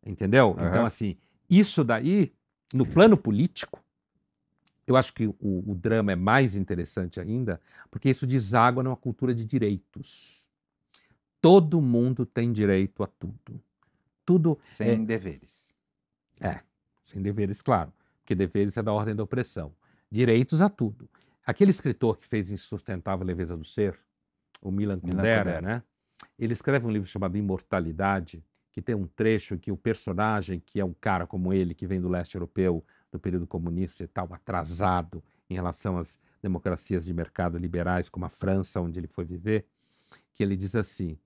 entendeu? Então, assim, isso daí, no plano político, eu acho que o drama é mais interessante ainda, porque isso deságua numa cultura de direitos. Todo mundo tem direito a tudo. Tudo sem deveres. Sem deveres, claro, porque deveres é da ordem da opressão. Direitos a tudo. Aquele escritor que fez Insustentável Leveza do Ser, o Milan Kundera, né? Ele escreve um livro chamado Imortalidade, que tem um trecho que o personagem, que é um cara como ele, que vem do leste europeu, do período comunista e tal, atrasado em relação às democracias de mercado liberais, como a França, onde ele foi viver, que ele diz assim,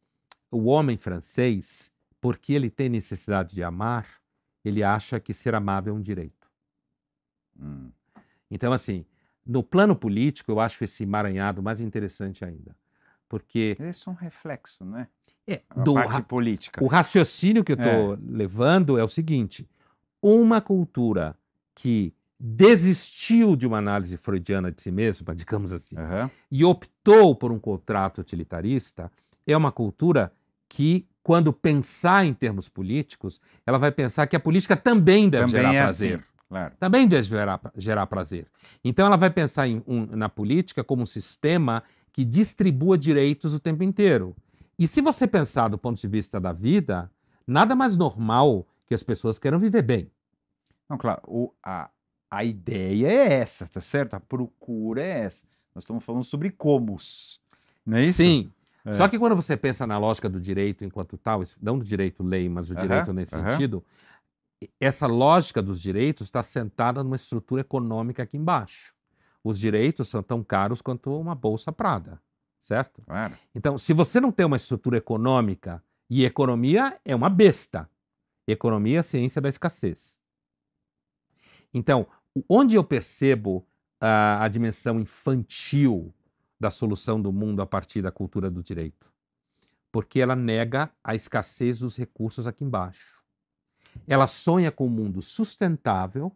o homem francês, porque ele tem necessidade de amar, ele acha que ser amado é um direito. Então, assim, no plano político, eu acho esse emaranhado mais interessante ainda. Porque... Esse é um reflexo, não é? A parte política. O raciocínio que eu estou levando é o seguinte, uma cultura que desistiu de uma análise freudiana de si mesma, digamos assim, e optou por um contrato utilitarista, é uma cultura que, quando pensar em termos políticos, ela vai pensar que a política também deve gerar prazer. Assim, claro. Também deve gerar prazer. Então ela vai pensar na política como um sistema que distribua direitos o tempo inteiro. E se você pensar do ponto de vista da vida, nada mais normal que as pessoas queiram viver bem. Não, claro, a ideia é essa, tá certo? A procura é essa. Nós estamos falando sobre comos, não é isso? Sim. Só que quando você pensa na lógica do direito enquanto tal, não do direito lei, mas do direito nesse sentido, essa lógica dos direitos está sentada numa estrutura econômica aqui embaixo. Os direitos são tão caros quanto uma bolsa Prada, certo? Claro. Então, se você não tem uma estrutura econômica, e economia é uma besta, economia é a ciência da escassez. Então, onde eu percebo a dimensão infantil da solução do mundo a partir da cultura do direito? Porque ela nega a escassez dos recursos aqui embaixo. Ela sonha com um mundo sustentável,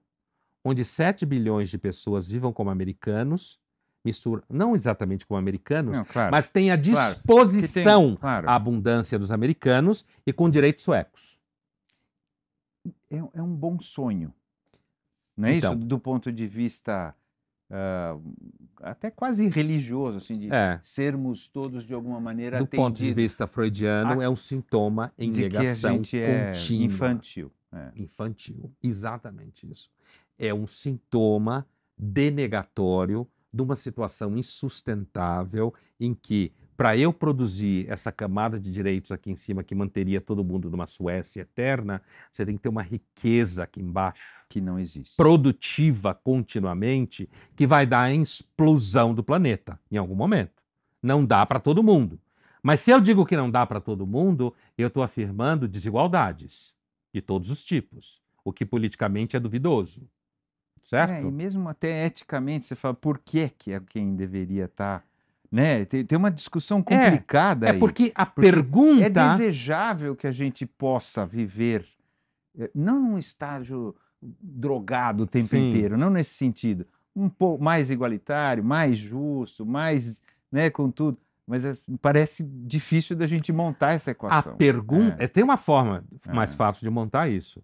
onde 7 bilhões de pessoas vivam como americanos, não exatamente como americanos, Não, claro, mas tenha disposição claro. à abundância dos americanos e com direitos suecos. É um bom sonho, não é Então, isso? Do ponto de vista até quase religioso, assim, de sermos todos de alguma maneira do atendidos. ponto de vista freudiano, é um sintoma em de negação que a gente contínua. é infantil. Infantil, exatamente isso. É um sintoma denegatório de uma situação insustentável em que, para eu produzir essa camada de direitos aqui em cima que manteria todo mundo numa Suécia eterna, você tem que ter uma riqueza aqui embaixo. Que não existe. Produtiva continuamente, que vai dar a explosão do planeta em algum momento. Não dá para todo mundo. Mas se eu digo que não dá para todo mundo, eu estou afirmando desigualdades de todos os tipos, o que politicamente é duvidoso. Certo? E mesmo até eticamente, você fala, por que é quem deveria estar... Né? Tem uma discussão complicada aí. Porque pergunta... É desejável que a gente possa viver, não num estágio drogado o tempo inteiro, não nesse sentido, um pouco mais igualitário, mais justo, mais, né, com tudo. Mas parece difícil da gente montar essa equação. A pergunta... Tem uma forma mais fácil de montar isso.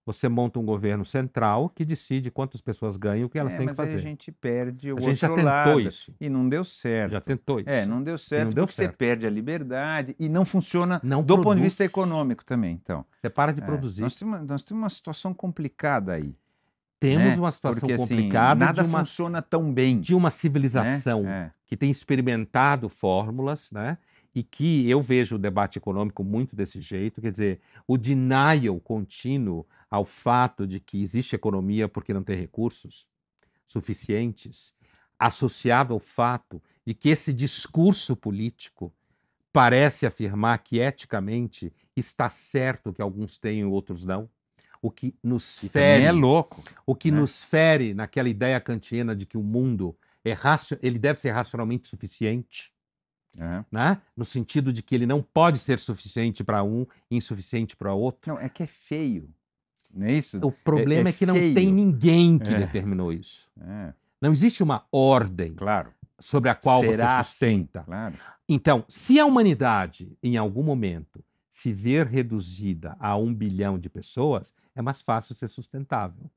Você monta um governo central que decide quantas pessoas ganham, o que elas têm que fazer. Mas a gente perde o outro lado. A gente já tentou isso. E não deu certo. Já tentou isso. Não deu certo porque você perde a liberdade e não funciona do ponto de vista econômico também. Então, você para de produzir. Nós temos uma situação complicada aí. Temos uma situação complicada. Nada funciona tão bem. De uma civilização que tem experimentado fórmulas, né? E que eu vejo o debate econômico muito desse jeito, quer dizer, o denial contínuo ao fato de que existe economia porque não tem recursos suficientes, associado ao fato de que esse discurso político parece afirmar que eticamente está certo que alguns têm e outros não, o que nos fere. É louco. O que nos fere naquela ideia kantiana de que o mundo ele deve ser racionalmente suficiente. Né? No sentido de que ele não pode ser suficiente para um e insuficiente para outro. Não, é que é feio. Não é isso? O problema é que não tem ninguém que determinou isso. Não existe uma ordem sobre a qual você sustenta. Assim? Claro. Então, se a humanidade, em algum momento, se ver reduzida a 1 bilhão de pessoas, é mais fácil ser sustentável.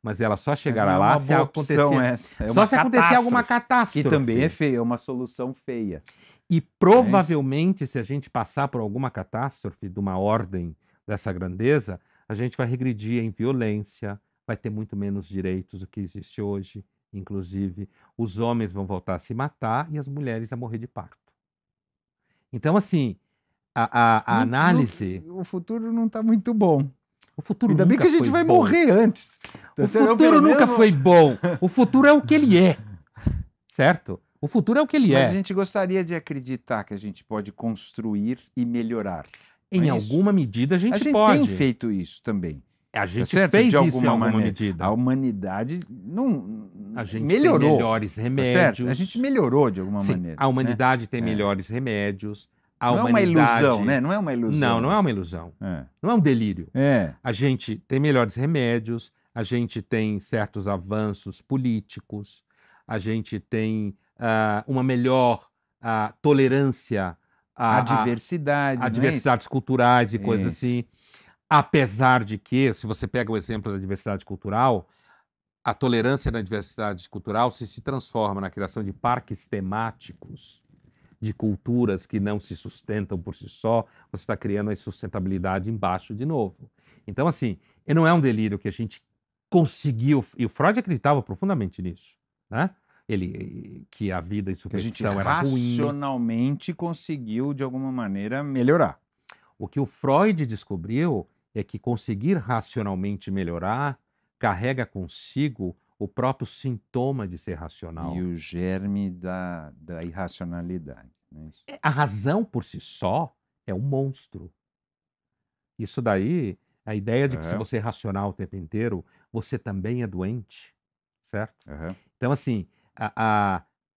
Mas ela só chegará lá se acontecer, só se acontecer alguma catástrofe. Que também é feia, é uma solução feia. E provavelmente, se a gente passar por alguma catástrofe de uma ordem dessa grandeza, a gente vai regredir em violência, vai ter muito menos direitos do que existe hoje. Inclusive, os homens vão voltar a se matar e as mulheres a morrer de parto. Então, assim, a análise... O futuro não está muito bom. O futuro Ainda bem que a gente vai morrer antes. O futuro nunca foi bom. O futuro é o que ele é. Certo? O futuro é o que ele é. Mas a gente gostaria de acreditar que a gente pode construir e melhorar. Em alguma medida a gente pode. A gente tem feito isso também. A gente fez isso em alguma medida. A humanidade não a gente melhorou. Tem melhores remédios. A gente melhorou de alguma maneira. A humanidade tem melhores remédios. Não é uma ilusão, né? Não é uma ilusão. Não, não é uma ilusão. Não é um delírio. É. A gente tem melhores remédios, a gente tem certos avanços políticos, a gente tem uma melhor tolerância à diversidade. A diversidades culturais e coisas assim. Apesar de que, se você pega o exemplo da diversidade cultural, a tolerância na diversidade cultural se transforma na criação de parques temáticos de culturas que não se sustentam por si só, você está criando a insustentabilidade embaixo de novo. Então, assim, não é um delírio que a gente conseguiu, e o Freud acreditava profundamente nisso, né? Que a vida em superstição era ruim. Racionalmente conseguiu, de alguma maneira, melhorar. O que o Freud descobriu é que conseguir racionalmente melhorar carrega consigo o próprio sintoma de ser racional. E o germe da irracionalidade. Né? A razão por si só é um monstro. Isso daí, a ideia de que se você é racional o tempo inteiro, você também é doente, certo? Então, assim,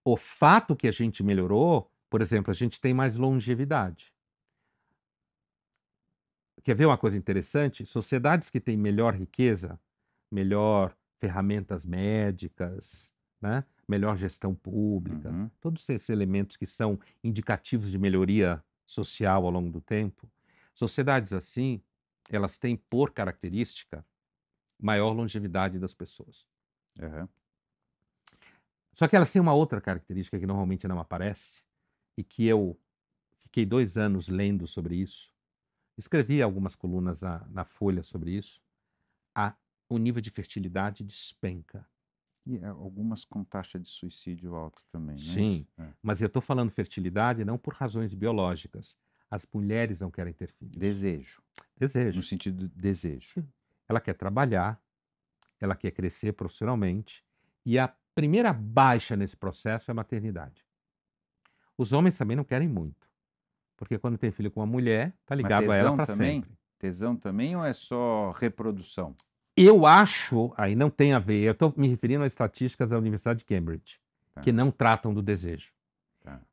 o fato que a gente melhorou, por exemplo, a gente tem mais longevidade. quer ver uma coisa interessante? Sociedades que têm melhor riqueza, melhor ferramentas médicas, né? Melhor gestão pública, todos esses elementos que são indicativos de melhoria social ao longo do tempo, sociedades assim, elas têm por característica maior longevidade das pessoas. Só que elas têm uma outra característica que normalmente não aparece e que eu fiquei 2 anos lendo sobre isso. Escrevi algumas colunas na Folha sobre isso. O nível de fertilidade despenca. E algumas com taxa de suicídio alto também, né? Sim, mas eu estou falando fertilidade não por razões biológicas. As mulheres não querem ter filhos. Desejo. Desejo. No sentido de desejo. Ela quer trabalhar, ela quer crescer profissionalmente e a primeira baixa nesse processo é a maternidade. Os homens também não querem muito, porque quando tem filho com uma mulher, tá ligado a ela para sempre. Tesão também ou é só reprodução? Eu acho, aí não tem a ver, eu estou me referindo às estatísticas da Universidade de Cambridge, que não tratam do desejo.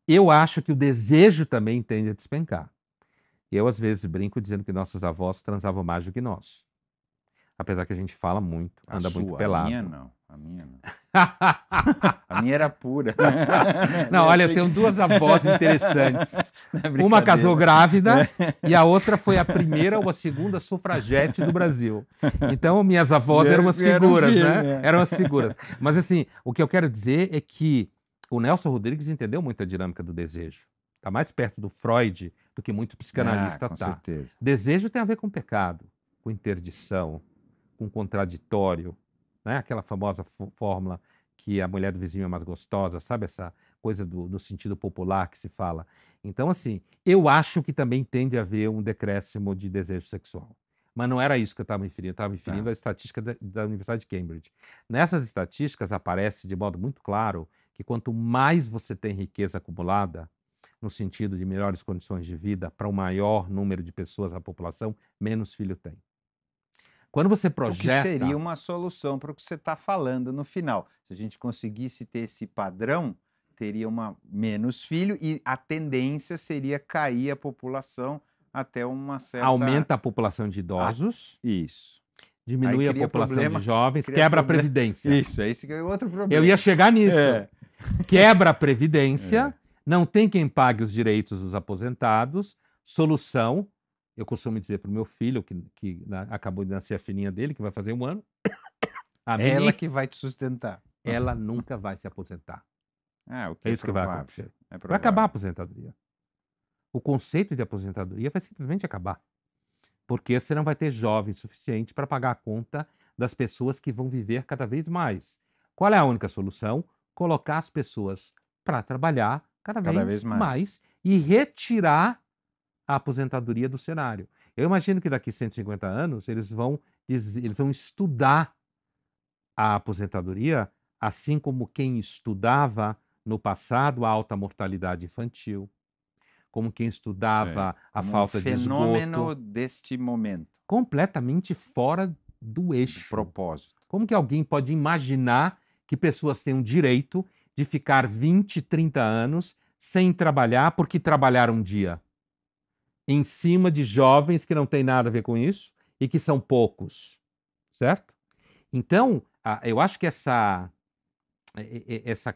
Eu acho que o desejo também tende a despencar. Eu, às vezes, brinco dizendo que nossos avós transavam mais do que nós. Apesar que a gente fala muito, anda muito pelado. A minha não. A minha era pura. Não, olha, eu tenho 2 avós interessantes. Uma casou grávida e a outra foi a primeira ou a segunda sufragete do Brasil. Então, minhas avós eram umas figuras, né? Eram as figuras. Mas, assim, o que eu quero dizer é que o Nelson Rodrigues entendeu muito a dinâmica do desejo. Está mais perto do Freud do que muito psicanalista com tá. certeza. Desejo tem a ver com pecado, com interdição, com contraditório. Né? Aquela famosa fórmula que a mulher do vizinho é mais gostosa, sabe? Essa coisa no sentido popular que se fala. Então, assim, eu acho que também tende a haver um decréscimo de desejo sexual. Mas não era isso que eu estava me referindo. Eu estava me referindo à estatística da Universidade de Cambridge. Nessas estatísticas aparece de modo muito claro que quanto mais você tem riqueza acumulada, no sentido de melhores condições de vida para o maior número de pessoas da população, menos filho tem. Quando você projeta... O que seria uma solução para o que você está falando no final. Se a gente conseguisse ter esse padrão, teria menos filho e a tendência seria cair a população até uma certa... Aumenta a população de idosos. Isso. Diminui a população de jovens, quebra a Previdência. Isso, esse que é outro problema. Eu ia chegar nisso. Quebra a Previdência, não tem quem pague os direitos dos aposentados. Solução... Eu costumo dizer para o meu filho, que acabou de nascer a filhinha dele, que vai fazer 1 ano. Ela que vai te sustentar. Ela nunca vai se aposentar. É isso que vai acontecer. Vai acabar a aposentadoria. O conceito de aposentadoria vai simplesmente acabar. Porque você não vai ter jovens suficiente para pagar a conta das pessoas que vão viver cada vez mais. Qual é a única solução? Colocar as pessoas para trabalhar cada vez mais e retirar a aposentadoria do cenário. Eu imagino que daqui a 150 anos eles vão estudar a aposentadoria, assim como quem estudava no passado a alta mortalidade infantil, como quem estudava a falta de esgoto. Fenômeno deste momento. Completamente fora do eixo. Do propósito. Como que alguém pode imaginar que pessoas têm o direito de ficar 20, 30 anos sem trabalhar porque trabalharam um dia? Em cima de jovens que não tem nada a ver com isso e que são poucos, certo? Então, eu acho que essa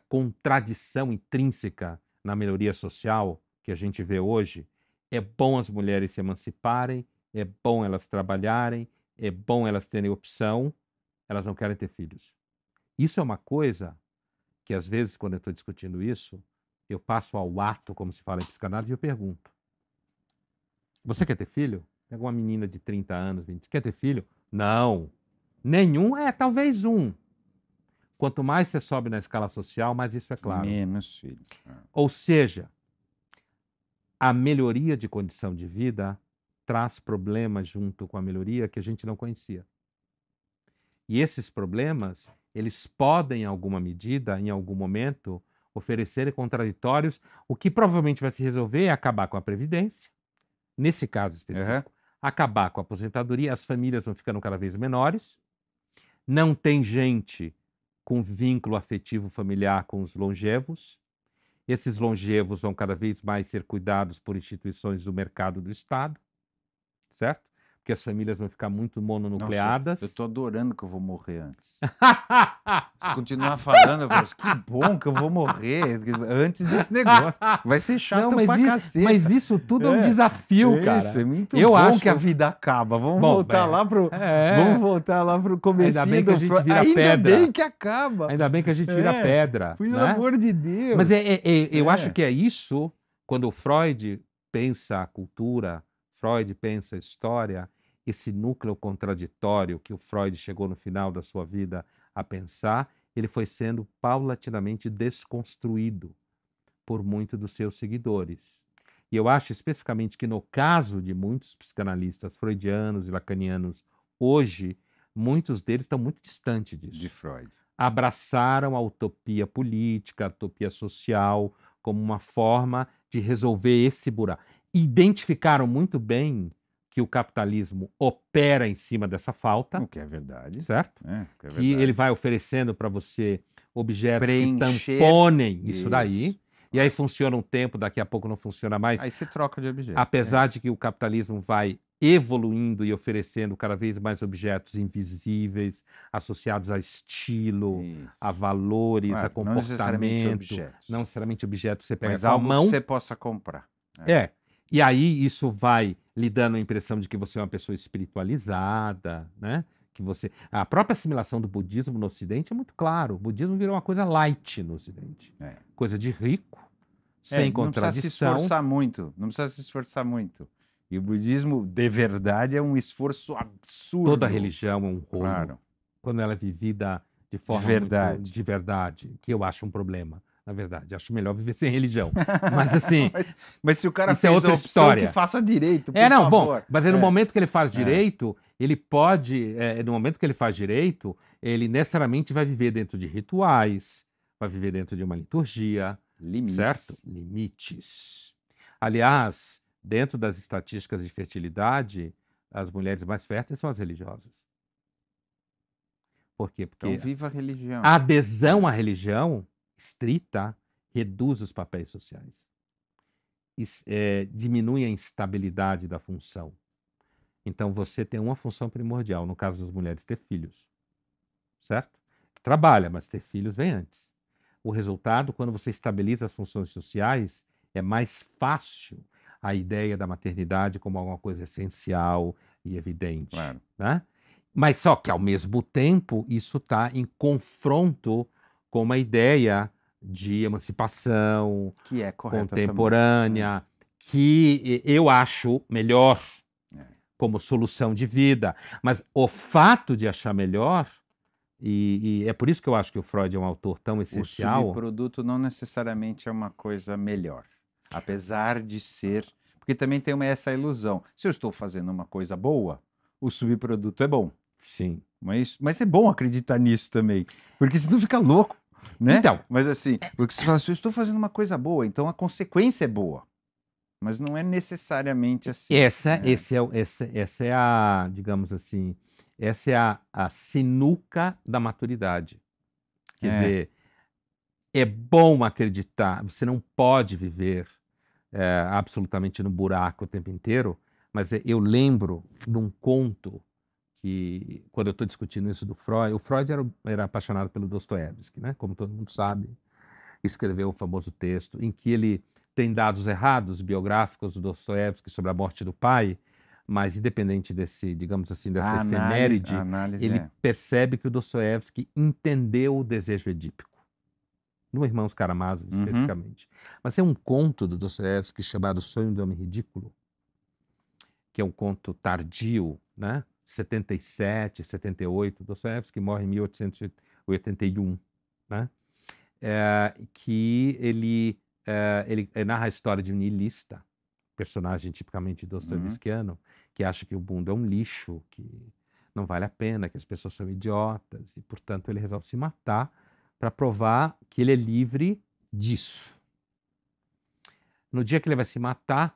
contradição intrínseca na melhoria social que a gente vê hoje, é bom as mulheres se emanciparem, é bom elas trabalharem, é bom elas terem opção, elas não querem ter filhos. Isso é uma coisa que, às vezes, quando eu estou discutindo isso, eu passo ao ato, como se fala em psicanálise, e eu pergunto: você quer ter filho? Pega uma menina de 30 anos, 20, quer ter filho? Não. Nenhum? Talvez um. Quanto mais você sobe na escala social, mais isso é claro. Menos filho. Ou seja, a melhoria de condição de vida traz problemas junto com a melhoria que a gente não conhecia. E esses problemas, eles podem, em alguma medida, em algum momento, oferecerem contraditórios. O que provavelmente vai se resolver é acabar com a Previdência, nesse caso específico, acabar com a aposentadoria, as famílias vão ficando cada vez menores, não tem gente com vínculo afetivo familiar com os longevos, esses longevos vão cada vez mais ser cuidados por instituições do mercado do Estado, certo? porque as famílias vão ficar muito mononucleadas. Nossa, eu tô adorando que eu vou morrer antes. Se continuar falando, eu falo, que bom que eu vou morrer antes desse negócio. Vai ser chato pra cacete. Mas isso tudo é um desafio, cara. Isso, é muito bom que a vida acaba. Vamos voltar lá pro comecinho. Ainda bem que a gente vira pedra. Ainda bem que acaba. Ainda bem que a gente vira pedra. Pelo amor de Deus. Mas eu acho que é isso, quando o Freud pensa a cultura, Freud pensa a história, esse núcleo contraditório que o Freud chegou no final da sua vida a pensar, ele foi sendo paulatinamente desconstruído por muitos dos seus seguidores. E eu acho especificamente que no caso de muitos psicanalistas freudianos e lacanianos hoje, muitos deles estão muito distantes disso. De Freud. Abraçaram a utopia política, a utopia social, como uma forma de resolver esse buraco. Identificaram muito bem que o capitalismo opera em cima dessa falta. O que é verdade. Certo? Que ele vai oferecendo para você objetos preencher que tamponem isso daí. E aí funciona um tempo, daqui a pouco não funciona mais. Aí você troca de objeto. Apesar de que o capitalismo vai evoluindo e oferecendo cada vez mais objetos invisíveis, associados a estilo, a valores, a comportamento. Não necessariamente objetos que você pega mas com a mão. Que você possa comprar. E aí isso vai lhe dando a impressão de que você é uma pessoa espiritualizada, né? Que você... A própria assimilação do budismo no Ocidente é muito claro. O budismo virou uma coisa light no Ocidente. Coisa de rico, sem contradição. Não precisa se esforçar muito. E o budismo, de verdade, é um esforço absurdo. Toda religião é um rolo. Claro. Quando ela é vivida de forma de verdade, que eu acho um problema. Na verdade, acho melhor viver sem religião. Mas assim... mas se o cara fez outra história, que faça direito, por favor. Bom, mas no momento que ele faz direito, ele pode... no momento que ele faz direito, ele necessariamente vai viver dentro de rituais, vai viver dentro de uma liturgia. Limites. Certo? Limites. Aliás, dentro das estatísticas de fertilidade, as mulheres mais férteis são as religiosas. Por quê? Porque então, viva a religião. A adesão à religião estrita reduz os papéis sociais. Diminui a instabilidade da função. Então, você tem uma função primordial, no caso das mulheres, ter filhos. Certo? Trabalha, mas ter filhos vem antes. O resultado, quando você estabiliza as funções sociais, é mais fácil a ideia da maternidade como alguma coisa essencial e evidente. Claro. Né? Mas só que, ao mesmo tempo, isso está em confronto com uma ideia de emancipação que é contemporânea, que eu acho melhor como solução de vida. Mas o fato de achar melhor, e é por isso que eu acho que o Freud é um autor tão essencial... O subproduto não necessariamente é uma coisa melhor, apesar de ser... Porque também tem essa ilusão. Se eu estou fazendo uma coisa boa, o subproduto é bom. Sim. Mas é bom acreditar nisso também, porque senão fica louco, né? Então, mas assim, porque você fala, se eu estou fazendo uma coisa boa, então a consequência é boa. Mas não é necessariamente assim. Essa é a, digamos assim, essa é a sinuca da maturidade. Quer dizer, é bom acreditar, você não pode viver absolutamente no buraco o tempo inteiro, mas eu lembro de um conto que, quando eu estou discutindo isso do Freud, o Freud era apaixonado pelo Dostoiévski, né? Como todo mundo sabe, escreveu o famoso texto em que ele tem dados errados biográficos do Dostoiévski sobre a morte do pai, mas independente desse, digamos assim, dessa efeméride, ele percebe que o Dostoiévski entendeu o desejo edípico. No Irmãos Karamazov, especificamente. Mas tem um conto do Dostoiévski chamado Sonho do Homem Ridículo, que é um conto tardio, né? 77, 78, Dostoiévski morre em 1881, né? Que ele narra a história de um niilista, personagem tipicamente dostoiévskiano, que acha que o mundo é um lixo, que não vale a pena, que as pessoas são idiotas, e, portanto, ele resolve se matar para provar que ele é livre disso. No dia que ele vai se matar,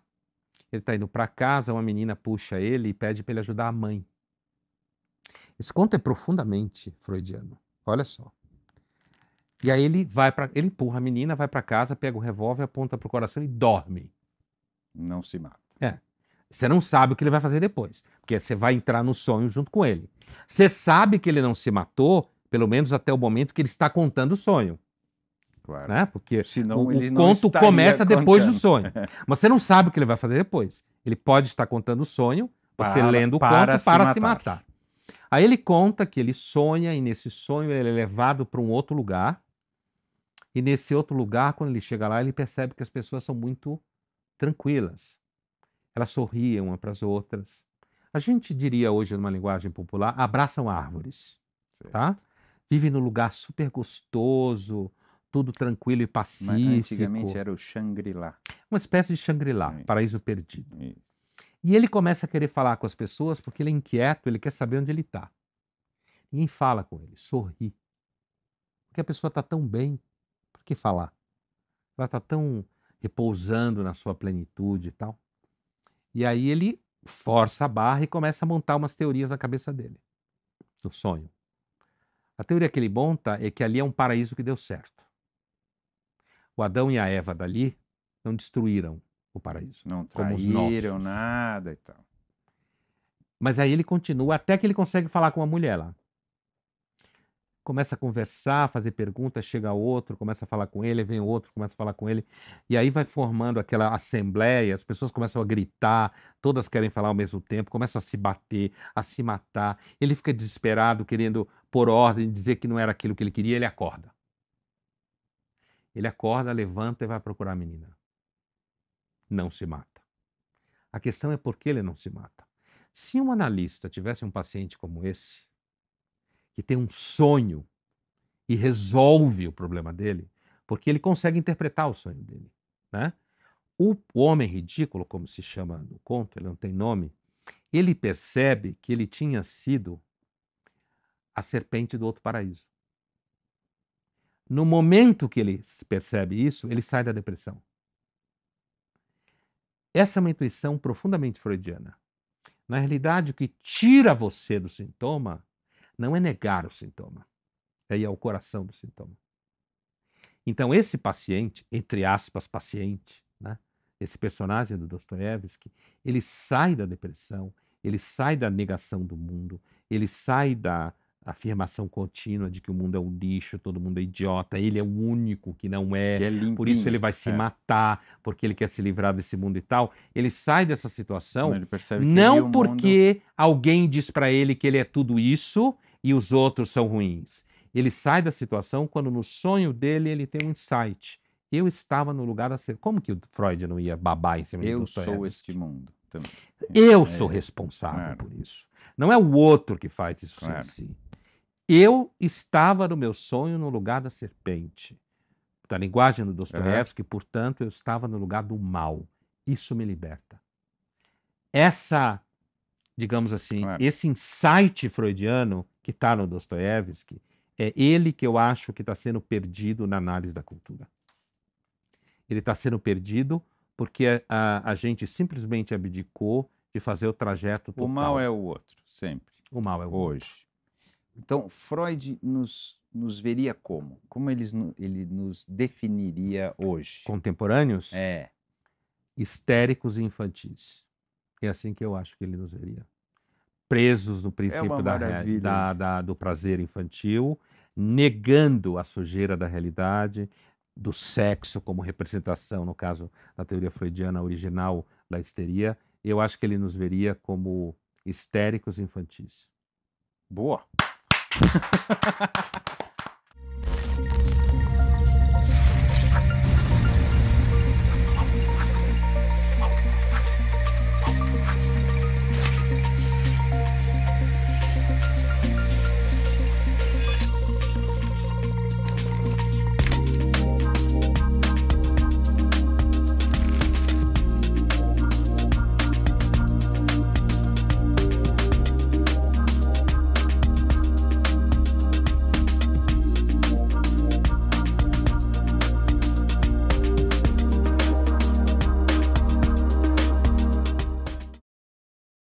ele está indo para casa, uma menina puxa ele e pede para ele ajudar a mãe. Esse conto é profundamente freudiano. Olha só. E aí ele empurra a menina, vai para casa, pega o revólver, aponta para o coração e dorme. Não se mata. Você não sabe o que ele vai fazer depois, porque você vai entrar no sonho junto com ele. Você sabe que ele não se matou, pelo menos até o momento que ele está contando o sonho. Claro. Né? Porque senão o ele não conto estaria começa depois do contando. sonho. Mas você não sabe o que ele vai fazer depois. Ele pode estar contando o sonho, você lendo o conto para se matar. Aí ele conta que ele sonha e nesse sonho ele é levado para um outro lugar. E nesse outro lugar, quando ele chega lá, ele percebe que as pessoas são muito tranquilas. Elas sorriem umas para as outras. A gente diria hoje, numa linguagem popular, abraçam árvores. Tá? Vive num lugar super gostoso, tudo tranquilo e pacífico. Mas antigamente era o Shangri-La. Uma espécie de Shangri-La, paraíso perdido. E ele começa a querer falar com as pessoas porque ele é inquieto, ele quer saber onde ele está. Ninguém fala com ele, sorri. Porque a pessoa está tão bem, por que falar? Ela está tão repousando na sua plenitude e tal. E aí ele força a barra e começa a montar umas teorias na cabeça dele, no sonho. A teoria que ele monta é que ali é um paraíso que deu certo. O Adão e a Eva dali não destruíram o paraíso. Não traíram nada e tal. Mas aí ele continua até que ele consegue falar com uma mulher lá. Começa a conversar, fazer perguntas, chega outro, começa a falar com ele, vem outro, começa a falar com ele. E aí vai formando aquela assembleia, as pessoas começam a gritar, todas querem falar ao mesmo tempo, começam a se bater, a se matar. Ele fica desesperado, querendo pôr ordem, dizer que não era aquilo que ele queria, ele acorda. Ele acorda, levanta e vai procurar a menina. Não se mata. A questão é por que ele não se mata. Se um analista tivesse um paciente como esse, que tem um sonho e resolve o problema dele, porque ele consegue interpretar o sonho dele, né? O homem ridículo, como se chama no conto, ele não tem nome, ele percebe que ele tinha sido a serpente do outro paraíso. No momento que ele percebe isso, ele sai da depressão. Essa é uma intuição profundamente freudiana. Na realidade, o que tira você do sintoma não é negar o sintoma, é ir ao coração do sintoma. Então, esse paciente, entre aspas, paciente, né? Esse personagem do Dostoiévski, ele sai da depressão, ele sai da negação do mundo, ele sai da afirmação contínua de que o mundo é um lixo, todo mundo é idiota, ele é o único que não é, por isso ele vai se matar, porque ele quer se livrar desse mundo e tal. Ele sai dessa situação não porque alguém diz para ele que ele é tudo isso e os outros são ruins. Ele sai da situação quando no sonho dele ele tem um insight. Eu estava no lugar a ser... Como que o Freud não ia babar em cima do Dostoiévski? Eu sou este mundo também. Eu sou responsável por isso. Não é o outro que faz isso sem si. Eu estava no meu sonho no lugar da serpente. Da linguagem do Dostoiévski, portanto, eu estava no lugar do mal. Isso me liberta. Essa, digamos assim, esse insight freudiano que está no Dostoiévski, é ele que eu acho que está sendo perdido na análise da cultura. Ele está sendo perdido porque a gente simplesmente abdicou de fazer o trajeto total. O mal é o outro, sempre. O mal é o outro. Hoje. Então, Freud nos veria como? Como ele nos definiria hoje? Contemporâneos? É. Histéricos e infantis. É assim que eu acho que ele nos veria. Presos no princípio do prazer infantil, negando a sujeira da realidade, do sexo como representação, no caso da teoria freudiana original da histeria. Eu acho que ele nos veria como histéricos e infantis. Boa!